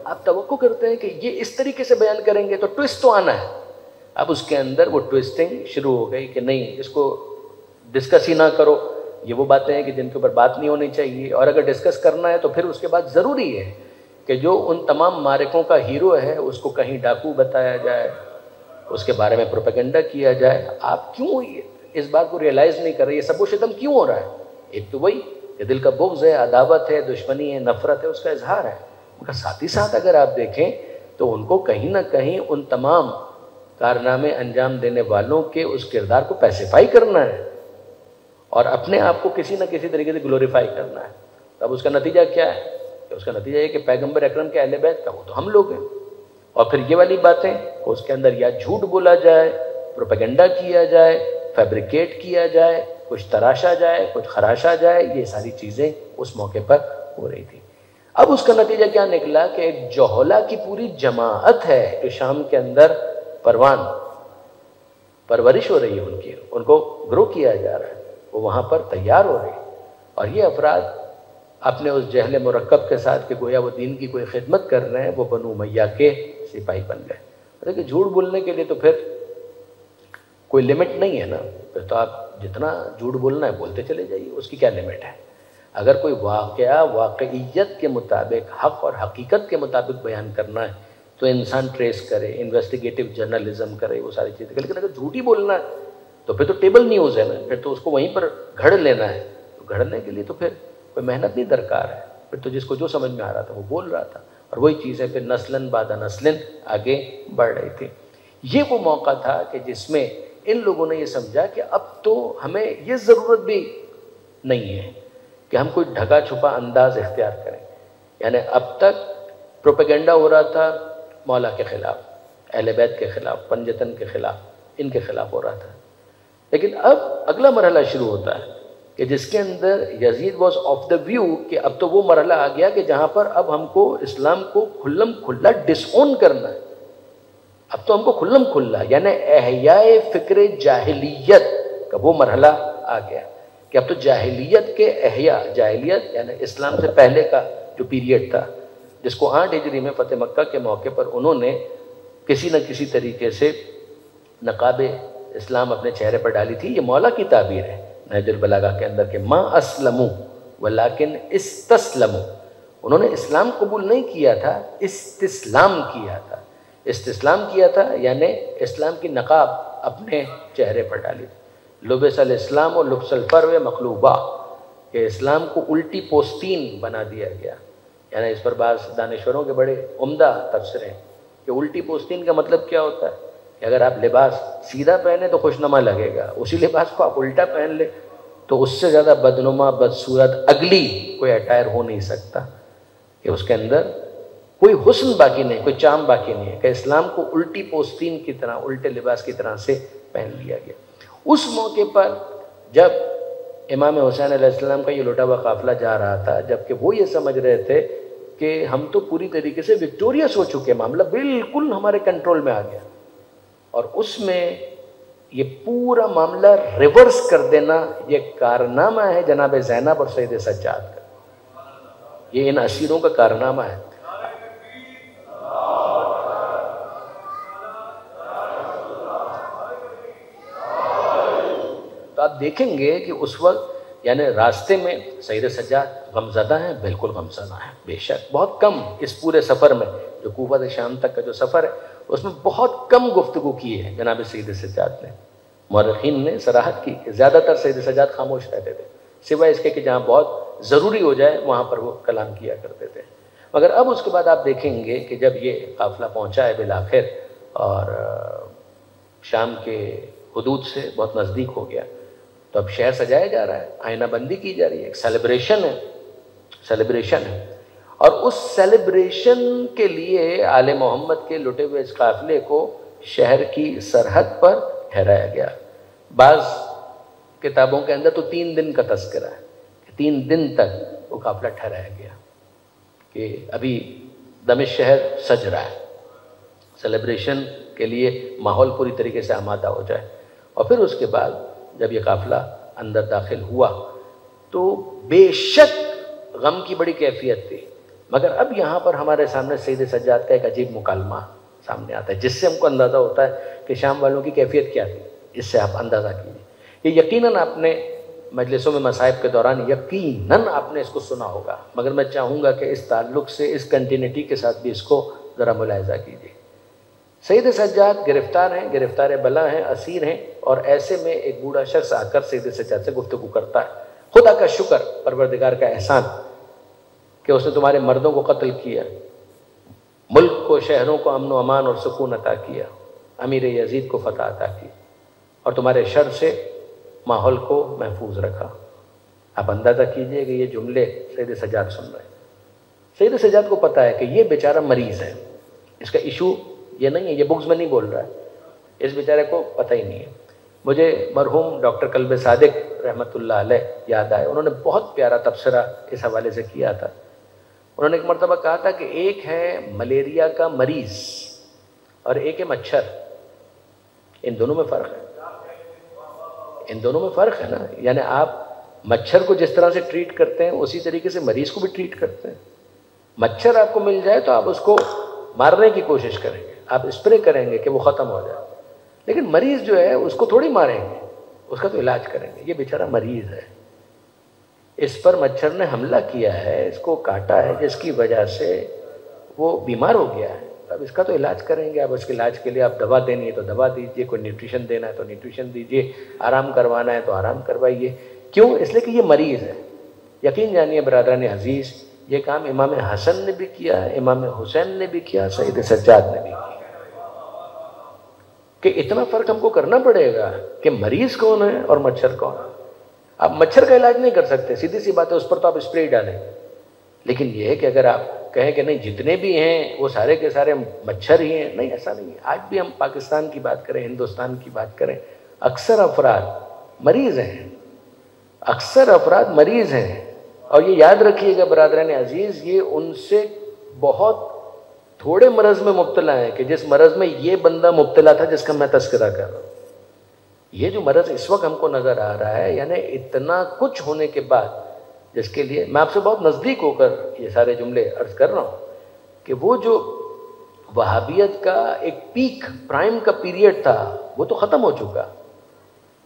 آپ توقع کرتے ہیں کہ یہ اس طریقے سے بیان کریں گے تو ٹویسٹ تو آنا ہے۔ اب اس کے اندر وہ ٹویسٹنگ شروع ہو گئی کہ نہیں اس کو ڈسکس ہی نہ کرو، یہ وہ باتیں ہیں کہ جن کے اوپر بات نہیں ہونی چاہیے، اور اگر ڈسکس کرنا ہے تو پھر اس کے بعد ضروری ہے کہ جو ان تمام معرکوں کا ہیرو ہے اس کو کہیں ڈاکو بتایا جائے، اس کے بارے میں پروپیگنڈا کیا جائے۔ آپ کیوں اس بات کو ریئلائز نہیں کر رہے؟ یہ سب و شتم کیوں ہو رہا ہے؟ ایک تو وہی کہ دل کا بغض ہے، عداوت ہے، دشمنی ہے، نفرت ہے، اس کا اظہار ہے۔ مگر ساتھ ہی ساتھ اگر آپ دیکھیں تو ان کو کہیں نہ کہیں ان تمام کارنامے انجام دینے والوں کے اس کردار کو پیسیفائی کرنا ہے اور اپنے آپ کو کسی نہ کسی طریقے سے گلوریفائی کرنا ہے۔ اب اس کا نتیجہ کیا ہے؟ کہ اس کا نتیجہ یہ کہ پیغمبر اکرم کے اہل بیت کا وہ تو ہم لوگ ہیں، اور پھر یہ والی باتیں اس کے اندر یا جھوٹ بولا جائے، پروپیگنڈا کیا جائے، فیبریکیٹ کیا جائے، کچھ تراشا جائے، کچھ خراشا جائے، یہ ساری چیزیں اس موقع پر ہو رہی تھی۔ اب اس کا نتیجہ کیا نکلا کہ ایک جوہلا کی پوری جماعت ہے جو شام کے اندر پرورش ہو رہی ہے ان کی، ان کو گرو کیا جا رہا ہے، وہ وہاں پر تیار ہو رہے ہیں، اور یہ افراد اپنے اس جہل مرکب کے ساتھ کہ گویا وہ دین کی کوئی خدمت کر رہے ہیں، وہ بنو امیہ کے سپاہی بن گئے۔ دیکھیں جھوٹ بولنے کے لیے تو پھر کوئی لمٹ نہیں ہے نا، پھر تو آپ جتنا جھوٹ بولنا ہے بولتے چلے جائیے، اس کی کیا لمٹ ہے؟ اگر کوئی واقعہ واقعیت کے مطابق، حق اور حقیقت کے مطابق بیان کرنا ہے تو انسان ٹریس کرے، انویسٹیگیٹو جرنلزم کرے، وہ ساری چیزیں، لیکن اگر جھوٹ ہی بولنا ہے تو پھر تو ٹیبل نیوز ہے نا، پھر تو اس کو وہیں پر گھڑ لینا ہے۔ تو گھڑنے کے لیے تو پھر کوئی محنت نہیں درکار ہے، پھر تو جس کو جو سمجھ میں آ رہا تھا وہ بول رہا تھا، اور وہی چیزیں پھر نسلاً بعد نسلاً آگے بڑھ رہی تھی۔ یہ وہ موقع تھا کہ جس میں ان لوگوں نے یہ سمجھا کہ اب تو ہمیں یہ ضرورت بھی نہیں ہے کہ ہم کوئی ڈھکا چھپا انداز اختیار کریں۔ یعنی اب تک پروپیگنڈا ہو رہا تھا مولا کے خلاف، اہل بیت کے خلاف، پنجتن کے خلاف، ان کے خلاف ہو رہا تھا، لیکن اب اگلا مرحلہ شروع ہوتا ہے کہ جس کے اندر یزید واز آف دا ویو کہ اب تو وہ مرحلہ آ گیا کہ جہاں پر اب ہم کو اسلام کو کھلم کھلا ڈس اون کرنا ہے۔ اب تو ہم کو کھلم کھلا یعنی احیاء فکر جاہلیت کا وہ مرحلہ آ گیا کہ اب تو جاہلیت کے احیاء، جاہلیت یعنی اسلام سے پہلے کا جو پیریڈ تھا، جس کو 8 ہجری میں فتح مکہ کے موقع پر انہوں نے کسی نہ کسی طریقے سے نقاب اسلام اپنے چہرے پر ڈالی تھی۔ یہ مولا کی تعبیر ہے نہج البلاغہ کے اندر کہ ما اسلموا ولکن استسلموا، انہوں نے اسلام قبول نہیں کیا تھا، استسلام کیا تھا۔ استسلام کیا تھا یعنی اسلام کی نقاب اپنے چہرے پر ڈالی تھی۔ لبس الاسلام و لبس الفرو مقلوبہ، کہ اسلام کو الٹی پوستین بنا دیا گیا۔ یعنی اس پر بعض دانشوروں کے بڑے عمدہ تبصرے ہیں کہ الٹی پوستین کا مطلب کیا ہوتا ہے کہ اگر آپ لباس سیدھا پہنے تو خوشنما لگے گا، اسی لباس کو آپ الٹا پہن لیں تو اس سے زیادہ بدنما، بدصورت، اگلی کوئی اٹائر ہو نہیں سکتا، کہ اس کے اندر کوئی حسن باقی نہیں، کوئی چام باقی نہیں ہے، کہ اسلام کو الٹی پوستین کی طرح، الٹے لباس کی طرح سے پہن لیا گیا۔ اس موقع پر جب امام حسین علیہ السلام کا یہ لوٹا ہوا قافلہ جا رہا تھا، جبکہ وہ یہ سمجھ رہے تھے کہ ہم تو پوری طریقے سے وکٹوریس ہو چکے، معاملہ بالکل ہمارے کنٹرول میں آ گیا، اور اس میں یہ پورا معاملہ ریورس کر دینا یہ کارنامہ ہے جناب زینب اور سید سجاد کا، یہ ان اسیروں کا کارنامہ ہے۔ تو آپ دیکھیں گے کہ اس وقت یعنی راستے میں سید سجاد غمزدہ ہیں، بالکل غمزدہ ہیں، بے شک بہت کم اس پورے سفر میں، جو کوفہ سے شام تک کا جو سفر ہے اس میں بہت کم گفتگو کی ہے جناب سید سجاد نے۔ مورخین نے صراحت کی کہ زیادہ تر سید سجاد خاموش رہتے تھے، سوائے اس کے کہ جہاں بہت ضروری ہو جائے وہاں پر وہ کلام کیا کرتے تھے۔ مگر اب اس کے بعد آپ دیکھیں گے کہ جب یہ قافلہ پہنچا ہے بالآخر اور شام کے حدود سے بہت نزدیک ہو گیا، تو اب شہر سجایا جا رہا ہے، آئینہ بندی کی جا رہی ہے، ایک سیلیبریشن ہے، اور اس سیلیبریشن کے لیے آل محمد کے لٹے ہوئے اس قافلے کو شہر کی سرحد پر ٹھہرایا گیا۔ بعض کتابوں کے اندر تو 3 دن کا تذکرہ ہے کہ 3 دن تک وہ قافلہ ٹھہرایا گیا کہ ابھی دمشق شہر سج رہا ہے، سیلیبریشن کے لیے ماحول پوری طریقے سے آمادہ ہو جائے۔ اور پھر اس کے بعد جب یہ قافلہ اندر داخل ہوا تو بے شک غم کی بڑی کیفیت تھی، مگر اب یہاں پر ہمارے سامنے سید سجاد کا ایک عجیب مکالمہ سامنے آتا ہے جس سے ہم کو اندازہ ہوتا ہے کہ شام والوں کی کیفیت کیا تھی۔ اس سے آپ اندازہ کیجیے، یہ یقیناً آپ نے مجلسوں میں مصائب کے دوران یقیناً آپ نے اس کو سنا ہوگا، مگر میں چاہوں گا کہ اس تعلق سے اس کنٹینیوٹی کے ساتھ بھی اس کو ذرا ملاحظہ کیجیے۔ سید سجاد گرفتار ہیں، گرفتار بلا ہیں، اسیر ہیں، اور ایسے میں ایک بوڑھا شخص آ کر سید سجاد سے گفتگو کرتا ہے، خدا کا شکر، پروردگار کا احسان کہ اس نے تمہارے مردوں کو قتل کیا، ملک کو، شہروں کو امن و امان اور سکون عطا کیا، امیر یزید کو فتح عطا کی، اور تمہارے شر سے ماحول کو محفوظ رکھا۔ آپ اندازہ کیجئے کہ یہ جملے سید سجاد سن رہے ہیں۔ سید سجاد کو پتا ہے کہ یہ بیچارہ مریض ہے، اس کا ایشو یہ نہیں ہے، یہ بغض میں نہیں بول رہا ہے، اس بیچارے کو پتہ ہی نہیں ہے۔ مجھے مرحوم ڈاکٹر قلب صادق رحمۃ اللہ علیہ یاد آئے، انہوں نے بہت پیارا تبصرہ اس حوالے سے کیا تھا۔ انہوں نے ایک مرتبہ کہا تھا کہ ایک ہے ملیریا کا مریض اور ایک ہے مچھر، ان دونوں میں فرق ہے، ان دونوں میں فرق ہے نا، یعنی آپ مچھر کو جس طرح سے ٹریٹ کرتے ہیں اسی طریقے سے مریض کو بھی ٹریٹ کرتے ہیں۔ مچھر آپ کو مل جائے تو آپ اس کو مارنے کی کوشش کریں گے، آپ اسپرے کریں گے کہ وہ ختم ہو جائے، لیکن مریض جو ہے اس کو تھوڑی ماریں گے، اس کا تو علاج کریں گے۔ یہ بیچارہ مریض ہے، اس پر مچھر نے حملہ کیا ہے، اس کو کاٹا ہے، جس کی وجہ سے وہ بیمار ہو گیا ہے، اب اس کا تو علاج کریں گے۔ اب اس کے علاج کے لیے آپ دوا دینی ہے تو دوا دیجئے، کوئی نیوٹریشن دینا ہے تو نیوٹریشن دیجئے، آرام کروانا ہے تو آرام کروائیے۔ کیوں؟ اس لیے کہ یہ مریض ہے۔ یقین جانیے برادران عزیز، یہ کام امام حسن نے بھی کیا ہے، امام حسین نے بھی کیا، سید سجاد نے بھی کیا، کہ اتنا فرق ہم کو کرنا پڑے گا کہ مریض کون ہے اور مچھر کون ہے۔ آپ مچھر کا علاج نہیں کر سکتے، سیدھی سی بات ہے، اس پر تو آپ اسپرے ڈالیں، لیکن یہ ہے کہ اگر آپ کہیں کہ نہیں جتنے بھی ہیں وہ سارے کے سارے مچھر ہی ہیں، نہیں، ایسا نہیں ہے۔ آج بھی ہم پاکستان کی بات کریں، ہندوستان کی بات کریں، اکثر افراد مریض ہیں، اکثر افراد مریض ہیں، اور یہ یاد رکھیے گا برادران عزیز، یہ ان سے بہت تھوڑے مرض میں مبتلا ہیں کہ جس مرض میں یہ بندہ مبتلا تھا جس کا میں تذکرہ کر رہا ہوں۔ یہ جو مرض اس وقت ہم کو نظر آ رہا ہے، یعنی اتنا کچھ ہونے کے بعد، جس کے لیے میں آپ سے بہت نزدیک ہو کر یہ سارے جملے عرض کر رہا ہوں کہ وہ جو وہابیت کا ایک پیک، پرائم کا پیریڈ تھا، وہ تو ختم ہو چکا۔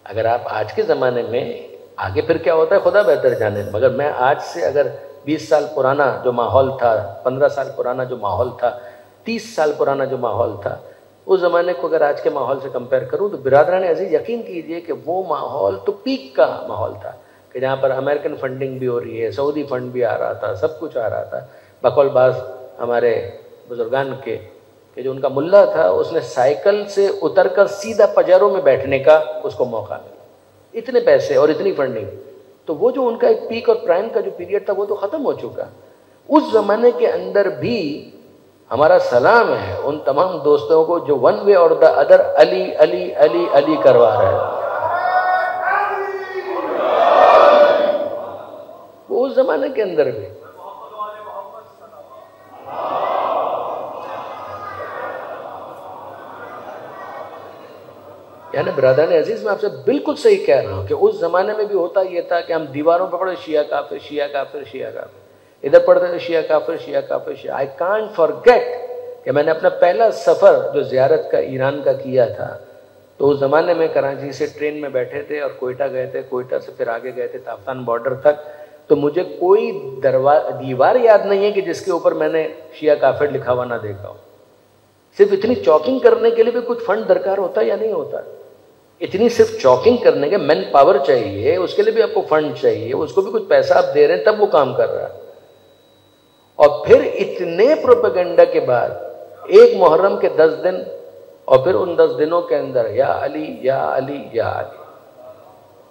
اگر آپ آج کے زمانے میں، آگے پھر کیا ہوتا ہے خدا بہتر جانے، مگر میں آج سے اگر 20 سال پرانا جو ماحول تھا، 15 سال پرانا جو ماحول تھا، 30 سال پرانا جو ماحول تھا، اس زمانے کو اگر آج کے ماحول سے کمپیئر کروں تو برادران عزیز یقین کیجئے کہ وہ ماحول تو پیک کا ماحول تھا، کہ جہاں پر امریکن فنڈنگ بھی ہو رہی ہے، سعودی فنڈ بھی آ رہا تھا، سب کچھ آ رہا تھا۔ بقول بعض ہمارے بزرگان کے کہ جو ان کا ملا تھا اس نے سائیکل سے اتر کر سیدھا پجاروں میں بیٹھنے کا اس کو موقع ملا، اتنے پیسے اور اتنی فنڈنگ، تو وہ جو ان کا ایک پیک اور پرائم کا جو پیریڈ تھا وہ تو ختم ہو چکا۔ اس زمانے کے اندر بھی ہمارا سلام ہے ان تمام دوستوں کو جو ون وے اور دا ادر علی علی علی علی کروا رہے ہیں، وہ اس زمانے کے اندر بھی۔ یعنی برادران عزیز میں آپ سے بالکل صحیح کہہ رہا ہوں کہ اس زمانے میں بھی ہوتا یہ تھا کہ ہم دیواروں پہ پڑھے شیعہ کافر شیعہ کافر شیعہ کافر، ادھر پڑھتے تھے شیعہ کافر شیعہ کافر شیعہ. آئی کانٹ فارگیٹ کہ میں نے اپنا پہلا سفر جو زیارت کا ایران کا کیا تھا تو اس زمانے میں کراچی سے ٹرین میں بیٹھے تھے اور کوئٹہ گئے تھے، کوئٹہ سے پھر آگے گئے تھے تافتان بارڈر تک. تو مجھے کوئی دیوار یاد نہیں ہے کہ جس کے اوپر میں نے شیعہ کافر لکھا ہوا نہ دیکھا ہو. صرف اتنی چوکنگ کرنے کے لیے بھی کچھ فنڈ درکار ہوتا ہے یا نہیں ہوتا؟ اتنی صرف چوکنگ کرنے کے مین پاور چاہیے، اس کے لیے بھی آپ کو فنڈ چاہیے، اس کو بھی کچھ پیسہ آپ دے رہے ہیں تب وہ کام کر رہا ہے. اور پھر اتنے پروپیگنڈا کے بعد ایک محرم کے 10 دن اور پھر ان 10 دنوں کے اندر یا علی یا علی یا علی،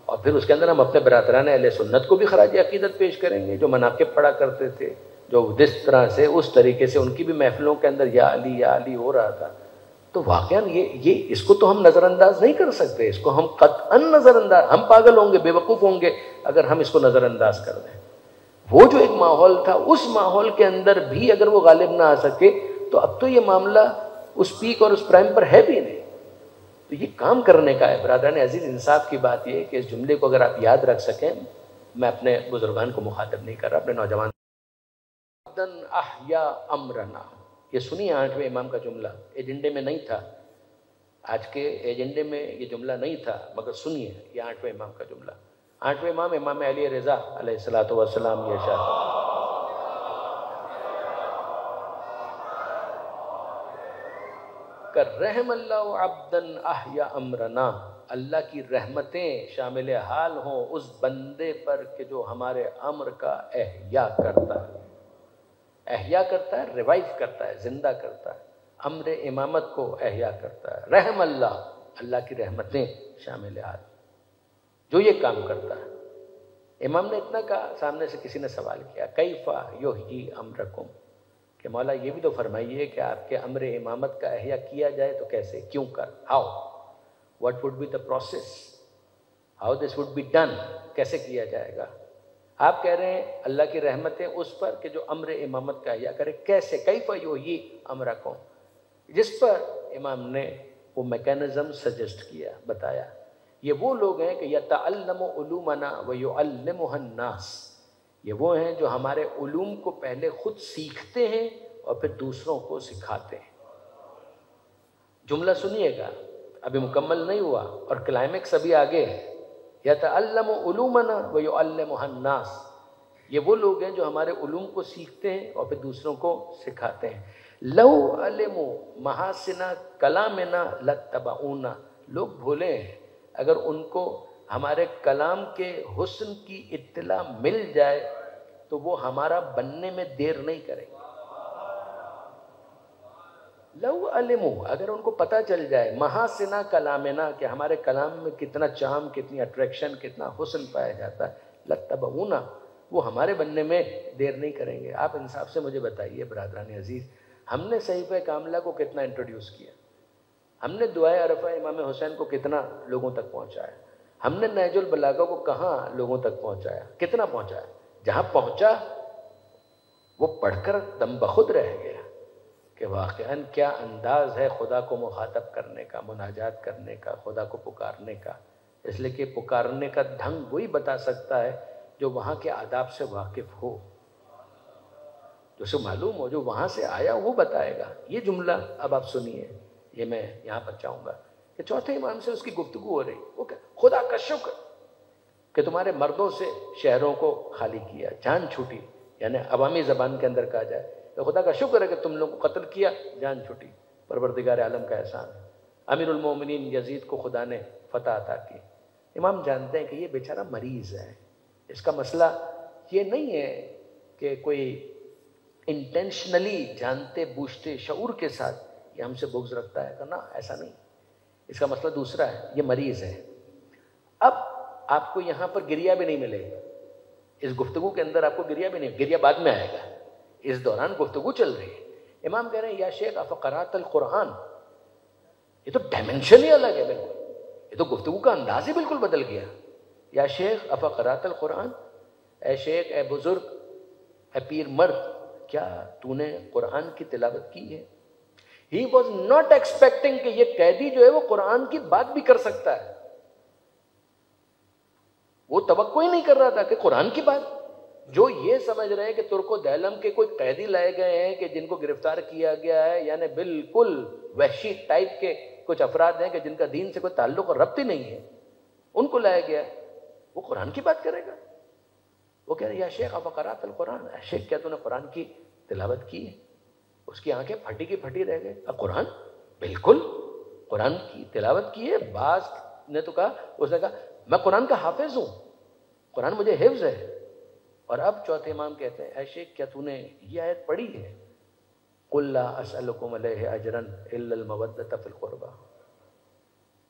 اور پھر اس کے اندر ہم اپنے برادران اہل سنت کو بھی خراج عقیدت پیش کریں گے جو مناقب پڑھا کرتے تھے، جو جس طرح سے اس طریقے سے ان کی بھی محفلوں کے اندر یا علی ہو رہا تھا. تو واقعاً یہ اس کو تو ہم نظر انداز نہیں کر سکتے، اس کو ہم قطعاً نظر انداز، ہم پاگل ہوں گے، بے وقوف ہوں گے اگر ہم اس کو نظر انداز کر دیں. وہ جو ایک ماحول تھا اس ماحول کے اندر بھی اگر وہ غالب نہ آ سکے تو اب تو یہ معاملہ اس پیک اور اس پرائم پر ہے بھی نہیں. تو یہ کام کرنے کا ہے برادران عزیز. انصاف کی بات یہ ہے کہ اس جملے کو اگر آپ یاد رکھ سکیں، میں اپنے بزرگان کو مخاطب نہیں کر رہا، اپنے نوجوان. احیا امرنا، یہ سنیے 8ویں امام کا جملہ، ایجنڈے میں نہیں تھا، آج کے ایجنڈے میں یہ جملہ نہیں تھا، مگر سنیے یہ 8ویں امام کا جملہ. 8ویں امام امام علی رضا علیہ الصلوۃ والسلام یہ ارشاد کہ رحم اللہ عبدا احیا امرنا، اللہ کی رحمتیں شامل حال ہوں اس بندے پر کہ جو ہمارے امر کا احیا کرتا ہے. احیا کرتا ہے، ریوائیو کرتا ہے، زندہ کرتا ہے، امر امامت کو احیا کرتا ہے. رحم اللہ، اللہ کی رحمتیں شامل حال جو یہ کام کرتا ہے. امام نے اتنا کہا، سامنے سے کسی نے سوال کیا کیفا یحیی امرکم، کہ مولا یہ بھی تو فرمائیے کہ آپ کے امر امامت کا احیا کیا جائے تو کیسے، کیوں کر، how, what would be the process, how this would be done, کیسے کیا جائے گا. آپ کہہ رہے ہیں اللہ کی رحمتیں اس پر کہ جو امر امامت کا احیا کرے، کیسے، کیفا یحیی امرکم، جس پر امام نے وہ میکینزم سجیسٹ کیا، بتایا. یہ وہ لوگ ہیں کہ یتعلم علومنا ویعلمها الناس، یہ وہ ہیں جو ہمارے علوم کو پہلے خود سیکھتے ہیں اور پھر دوسروں کو سکھاتے ہیں. جملہ سنیے گا، ابھی مکمل نہیں ہوا اور کلائمیکس ابھی آگے ہے. یتعلم علومنا ویعلمها الناس، یہ وہ لوگ ہیں جو ہمارے علوم کو سیکھتے ہیں اور پھر دوسروں کو سکھاتے ہیں. لو علموا محاسن کلامنا لاتبعونا، لوگ بھولے ہیں، اگر ان کو ہمارے کلام کے حسن کی اطلاع مل جائے تو وہ ہمارا بننے میں دیر نہیں کریں گے. لو علموا، اگر ان کو پتہ چل جائے، محاسن کلامنا، کہ ہمارے کلام میں کتنا چام، کتنی اٹریکشن، کتنا حسن پایا جاتا ہے، لاتبعونا، وہ ہمارے بننے میں دیر نہیں کریں گے. آپ انصاف سے مجھے بتائیے برادران عزیز، ہم نے صحیفہ کاملہ کو کتنا انٹروڈیوس کیا، ہم نے دعائے عرفہ امام حسین کو کتنا لوگوں تک پہنچایا، ہم نے نہج البلاغہ کو کہاں لوگوں تک پہنچایا، کتنا پہنچایا. جہاں پہنچا وہ پڑھ کر دم بخود رہ گیا کہ واقعاً کیا انداز ہے خدا کو مخاطب کرنے کا، مناجات کرنے کا، خدا کو پکارنے کا. اس لیے کہ پکارنے کا ڈھنگ وہی بتا سکتا ہے جو وہاں کے آداب سے واقف ہو، جو اسے معلوم ہو، جو وہاں سے آیا وہ بتائے گا. یہ جملہ اب آپ سنیے، یہ میں یہاں پر چاہوں گا کہ چوتھے امام سے اس کی گفتگو ہو رہی، وہ کہ خدا کا شکر کہ تمہارے مردوں سے شہروں کو خالی کیا، جان چھوٹی، یعنی عوامی زبان کے اندر کہا جائے کہ خدا کا شکر ہے کہ تم لوگوں کو قتل کیا، جان چھوٹی، پروردگار عالم کا احسان ہے. امیر المومنین یزید کو خدا نے فتح عطا کی. امام جانتے ہیں کہ یہ بیچارہ مریض ہے، اس کا مسئلہ یہ نہیں ہے کہ کوئی انٹینشنلی جانتے بوجھتے شعور کے ساتھ یہ ہم سے بغض رکھتا ہے، کرنا ایسا نہیں. اس کا مسئلہ دوسرا ہے، یہ مریض ہے. اب آپ کو یہاں پر گریہ بھی نہیں ملے گا، اس گفتگو کے اندر آپ کو گریہ بھی نہیں، گریہ بعد میں آئے گا، اس دوران گفتگو چل رہی ہے. امام کہہ رہے ہیں یا شیخ افقرات القرآن، یہ تو ڈائمنشن ہی الگ ہے بالکل، یہ تو گفتگو کا انداز ہی بالکل بدل گیا. یا شیخ افقرات القرآن، اے شیخ، اے بزرگ، اے پیر مرد، کیا تو نے قرآن کی تلاوت کی ہے؟ He was not expecting کہ یہ قیدی جو ہے وہ قرآن کی بات بھی کر سکتا ہے. وہ توقع ہی نہیں کر رہا تھا کہ قرآن کی بات. جو یہ سمجھ رہے ہیں کہ ترک و دہلم کے کوئی قیدی لائے گئے ہیں کہ جن کو گرفتار کیا گیا ہے، یعنی بالکل وحشی ٹائپ کے کچھ افراد ہیں کہ جن کا دین سے کوئی تعلق اور ربط ہی نہیں ہے، ان کو لایا گیا ہے، وہ قرآن کی بات کرے گا. وہ کہہ رہے یا شیخ افقرات القرآن، اے شیخ کیا تو نے قرآن کی تلاوت کی ہے؟ اس کی آنکھیں پھٹی کی پھٹی رہ گئے. قرآن بالکل قرآن کی تلاوت کی ہے. بعض نے تو کہا، اس نے کہا میں قرآن کا حافظ ہوں، قرآن مجھے حفظ ہے. اور اب چوتھے امام کہتے ہیں اے شیخ کیا تو نے یہ آیت پڑھی ہے؟ قل لا اسألکم علیہ اجرا الا المودۃ فی القربى،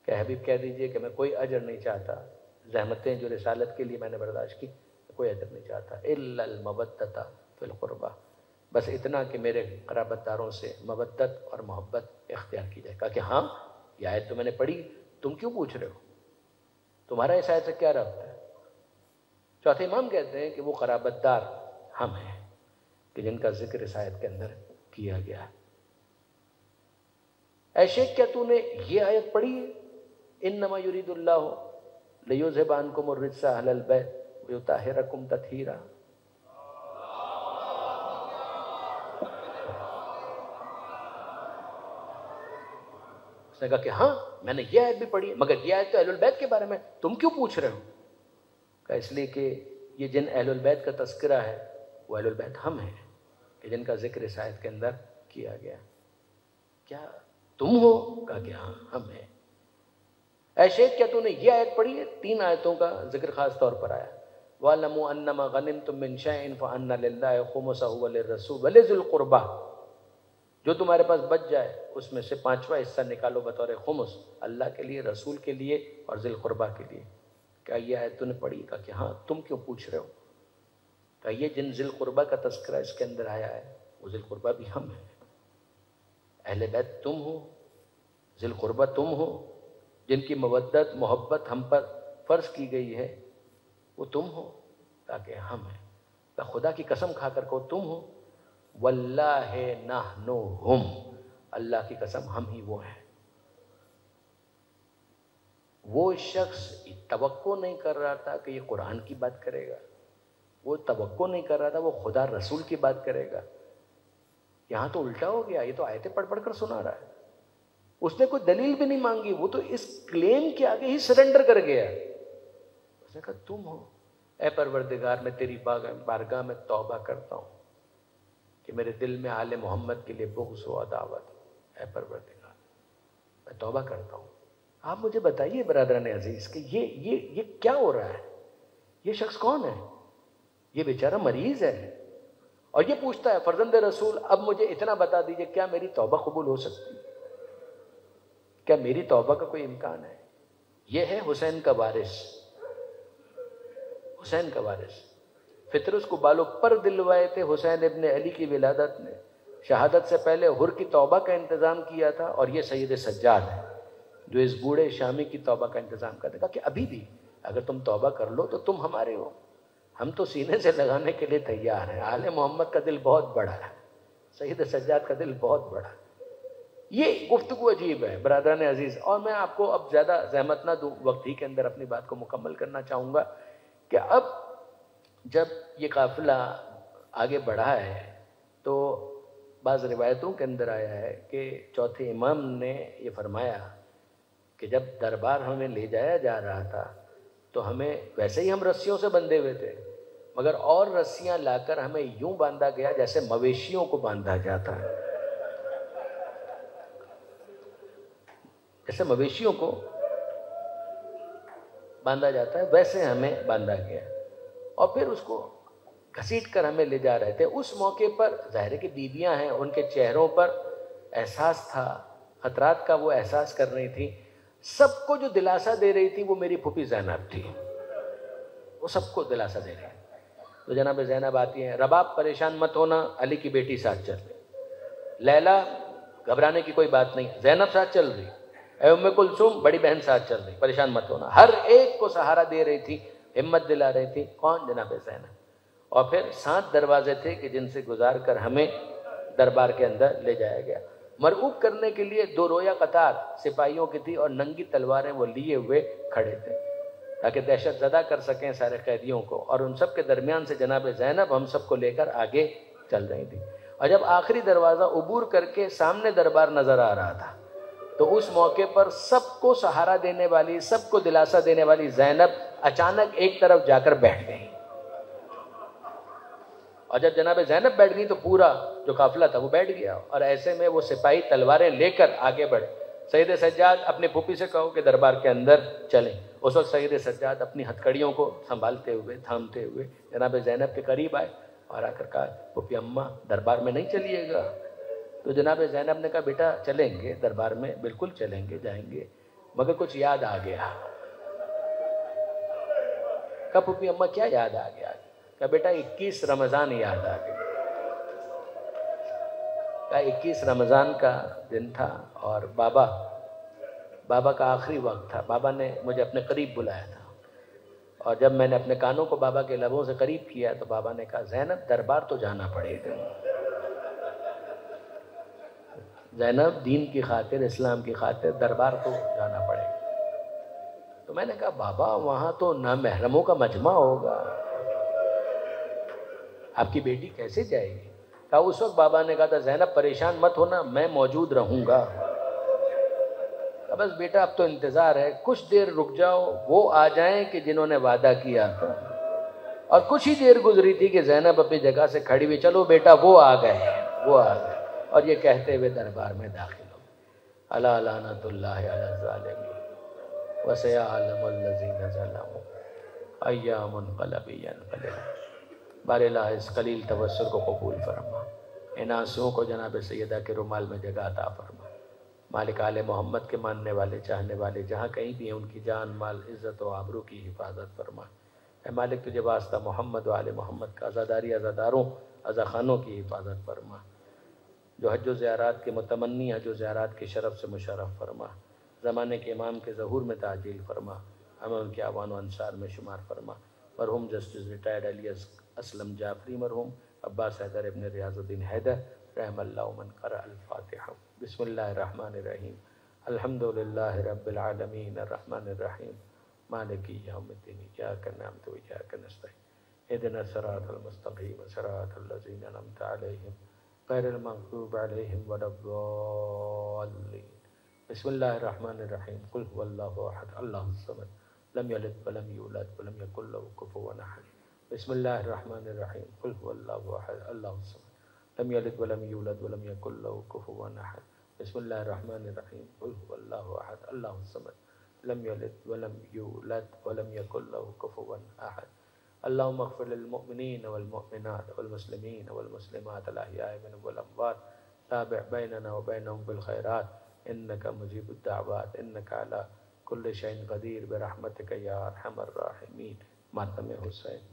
کہ حبیب کہہ دیجئے کہ میں کوئی اجر نہیں چاہتا، زحمتیں جو رسالت کے لیے میں نے برداشت کی کوئی اجر نہیں چاہتا، الا المودۃ فی القربى، بس اتنا کہ میرے قرابت داروں سے مودت اور محبت اختیار کی جائے. کہا کہ ہاں یہ آیت تو میں نے پڑھی، تم کیوں پوچھ رہے ہو؟ تمہارا اس آیت سے کیا ربط ہے؟ چوتھے امام کہتے ہیں کہ وہ قرابت دار ہم ہیں کہ جن کا ذکر اس آیت کے اندر کیا گیا ہے. اے شیخ کیا تو نے یہ آیت پڑھی ہے؟ انما یرید اللہ لیذھب عنکم الرجس اہل البیت ویطہرکم تطہیرا. اس نے کہا کہ ہاں میں نے یہ آیت بھی پڑھی ہے، مگر یہ آیت تو اہل البیت کے بارے میں، تم کیوں پوچھ رہے ہو؟ کہ اس لیے کہ یہ جن اہل البیت کا تذکرہ ہے وہ اہل البیت ہم ہیں کہ جن کا ذکر اس آیت کے اندر کیا گیا. کیا تم ہو؟ کہا کہ ہاں ہم ہیں. اے شیخ کیا تو نے یہ آیت پڑھی ہے؟ 3 آیتوں کا ذکر خاص طور پر آیا. وَاعْلَمُوا أَنَّمَا غَنِمْتُم مِّن شَيْءٍ فَأَنَّ لِلَّهِ خُمُسَهُ وَلِلرَّسُولِ وَلِذِي الْقُرْبَىٰ، جو تمہارے پاس بچ جائے اس میں سے 5واں حصہ نکالو بطور خمس، اللہ کے لیے، رسول کے لیے اور ذی القربیٰ کے لیے. کیا یہ آیت تو نے پڑھی؟ کہا کہ ہاں. تم کیوں پوچھ رہے ہو؟ کہا یہ جن ذی القربیٰ کا تذکرہ اس کے اندر آیا ہے وہ ذی القربیٰ بھی ہم ہیں. اہل بیت تم ہو، ذی القربیٰ تم ہو، جن کی مودت محبت ہم پر فرض کی گئی ہے وہ تم ہو. کہا کہ ہم ہیں. کہا خدا کی قسم کھا کر کہو تم ہو. واللہ نحن ہم، اللہ کی قسم ہم ہی وہ ہیں. وہ شخص توقع نہیں کر رہا تھا کہ یہ قرآن کی بات کرے گا، وہ توقع نہیں کر رہا تھا وہ خدا رسول کی بات کرے گا. یہاں تو الٹا ہو گیا، یہ تو آیتیں پڑھ پڑھ کر سنا رہا ہے. اس نے کوئی دلیل بھی نہیں مانگی، وہ تو اس کلیم کے آگے ہی سرنڈر کر گیا. اس نے کہا تم ہو. اے پروردگار میں تیری بارگاہ میں توبہ کرتا ہوں کہ میرے دل میں آل محمد کے لیے بغض و عداوت. اے پروردگار میں توبہ کرتا ہوں. آپ مجھے بتائیے برادران عزیز کہ یہ کیا ہو رہا ہے؟ یہ شخص کون ہے؟ یہ بیچارہ مریض ہے اور یہ پوچھتا ہے فرزند رسول اب مجھے اتنا بتا دیجئے کیا میری توبہ قبول ہو سکتی؟ کیا میری توبہ کا کوئی امکان ہے؟ یہ ہے حسین کا وارث. حسین کا وارث فطرس کو بالوں پر دلوائے تھے حسین ابن علی کی ولادت نے. شہادت سے پہلے حر کی توبہ کا انتظام کیا تھا، اور یہ سید سجاد ہے جو اس بوڑھے شامی کی توبہ کا انتظام کرتے. کہا کہ ابھی بھی اگر تم توبہ کر لو تو تم ہمارے ہو، ہم تو سینے سے لگانے کے لیے تیار ہیں. آل محمد کا دل بہت بڑا ہے، سید سجاد کا دل بہت بڑا ہے. یہ گفتگو عجیب ہے برادران عزیز. اور میں آپ کو اب زیادہ زحمت نہ دوں، وقت ہی کے اندر اپنی بات کو مکمل کرنا چاہوں گا کہ اب جب یہ قافلہ آگے بڑھا ہے تو بعض روایتوں کے اندر آیا ہے کہ چوتھے امام نے یہ فرمایا کہ جب دربار ہمیں لے جایا جا رہا تھا تو ہمیں ویسے ہی ہم رسیوں سے بندھے ہوئے تھے، مگر اور رسیاں لا کر ہمیں یوں باندھا گیا جیسے مویشیوں کو باندھا جاتا ہے. جیسے مویشیوں کو باندھا جاتا ہے ویسے ہمیں باندھا گیا، اور پھر اس کو گھسیٹ کر ہمیں لے جا رہے تھے. اس موقع پر ظاہر ہے کہ بیویاں ہیں، ان کے چہروں پر احساس تھا، خطرات کا وہ احساس کر رہی تھی. سب کو جو دلاسا دے رہی تھی وہ میری پھوپھی زینب تھی، وہ سب کو دلاسا دے رہی ہے. تو جناب زینب آتی ہیں، رباب پریشان مت ہونا، علی کی بیٹی ساتھ چل رہی، لیلا گھبرانے کی کوئی بات نہیں، زینب ساتھ چل رہی، اے ام کلثوم بڑی بہن ساتھ چل رہی، پریشان مت ہونا. ہر ایک کو سہارا دے رہی تھی، ہمت دلا رہی تھی. کون؟ جناب زینب. اور پھر 7 دروازے تھے کہ جن سے گزار کر ہمیں دربار کے اندر لے جایا گیا. مرعوب کرنے کے لیے 2 رویا قطار سپاہیوں کی تھی اور ننگی تلواریں وہ لیے ہوئے کھڑے تھے تاکہ دہشت زدہ کر سکیں سارے قیدیوں کو، اور ان سب کے درمیان سے جناب زینب ہم سب کو لے کر آگے چل رہی تھی۔ اور جب آخری دروازہ عبور کر کے سامنے دربار نظر آ رہا تھا تو اس موقع پر سب کو سہارا دینے والی، سب کو دلاسا دینے والی زینب اچانک ایک طرف جا کر بیٹھ گئی، اور جب جناب زینب بیٹھ گئی تو پورا جو قافلہ تھا وہ بیٹھ گیا، اور ایسے میں وہ سپاہی تلواریں لے کر آگے بڑھے۔ سید سجاد اپنے پھوپھی سے کہو کہ دربار کے اندر چلیں۔ اس وقت سید سجاد اپنی ہتھکڑیوں کو سنبھالتے ہوئے، تھامتے ہوئے جناب زینب کے قریب آئے اور آ کر کہا پھوپھی اماں دربار میں نہیں چلیے گا؟ تو جناب زینب نے کہا بیٹا چلیں گے دربار میں، بالکل چلیں گے، جائیں گے، مگر کچھ یاد آ گیا۔ کہا پھوپھی اماں کیا یاد آ گیا؟ کہا بیٹا 21 رمضان یاد آ گیا۔ کہا 21 رمضان کا دن تھا اور بابا کا آخری وقت تھا، بابا نے مجھے اپنے قریب بلایا تھا، اور جب میں نے اپنے کانوں کو بابا کے لبوں سے قریب کیا تو بابا نے کہا زینب دربار تو جانا پڑے گا، زینب دین کی خاطر، اسلام کی خاطر دربار تو جانا پڑے گا۔ تو میں نے کہا بابا وہاں تو نامحرموں کا مجمع ہوگا، آپ کی بیٹی کیسے جائے گی؟ کہا اس وقت بابا نے کہا تھا زینب پریشان مت ہونا، میں موجود رہوں گا۔ کہا بس بیٹا اب تو انتظار ہے، کچھ دیر رک جاؤ، وہ آ جائیں کہ جنہوں نے وعدہ کیا تھا۔ اور کچھ ہی دیر گزری تھی کہ زینب اپنی جگہ سے کھڑی ہوئی، چلو بیٹا وہ آ گئے، وہ آ گئے، اور یہ کہتے ہوئے دربار میں داخل ہو۔ الا لعنۃ اللہ علی الظالمین وسیعلم الذین ظلموا ایام منقلب ینقلبون۔ بار الہ اس قلیل تبصر کو قبول فرما، ان آنسوؤں کو جناب سیدہ کے رومال میں جگہ عطا فرما۔ مالک آل محمد کے ماننے والے، چاہنے والے جہاں کہیں بھی ہیں ان کی جان، مال، عزت و آبرو کی حفاظت فرما۔ اے مالک تجھے واسطہ محمد و آل محمد کا عزاداری، عزاداروں، عزاخانوں کی حفاظت فرما۔ جو حج و زیارات کے متمنی، حج و زیارات کے شرف سے مشرف فرما۔ زمانے کے امام کے ظہور میں تعجیل فرما، ہمیں ان کے اعوان و انصار میں شمار فرما۔ مرحوم جسٹس ریٹائرڈ علی اسلم جعفری، مرحوم عباس حیدر ابن ریاض الدین حیدر، رحم اللہ من قرأ الفاتحہ۔ بسم اللہ الرحمن الرحیم، الحمدللہ رب العالمین، الرحمن الرحیم، مالک یوم الدین، ایاک نعبد و ایاک نستعین، اہدنا الصراط المستقیم، صراط الذین انعمت علیہم غیر المغضوب علیہم ولا الضالین۔ بسم اللہ الرحمن الرحیم، قل هو اللہ احد اللہ الصمد لم یلد ولم یولد ولم یکن له کفوا احد۔ بسم اللہ الرحمن الرحیم، قل هو اللہ احد اللہ الصمد لم یلد ولم یولد ولم یکن له کفوا احد۔ بسم اللہ الرحمن الرحیم، قل هو اللہ احد اللہ الصمد لم یلد ولم یولد ولم یکن له کفوا احد۔ اللہم اغفر للمؤمنین والمؤمنات والمسلمین والمسلمات الاحیاء منهم والاموات، تابع بیننا وبینهم بالخیرات، انک مجیب الدعوات، انک علی کل شیء قدیر، برحمتک یا ارحم الراحمین۔ ماتم حسین۔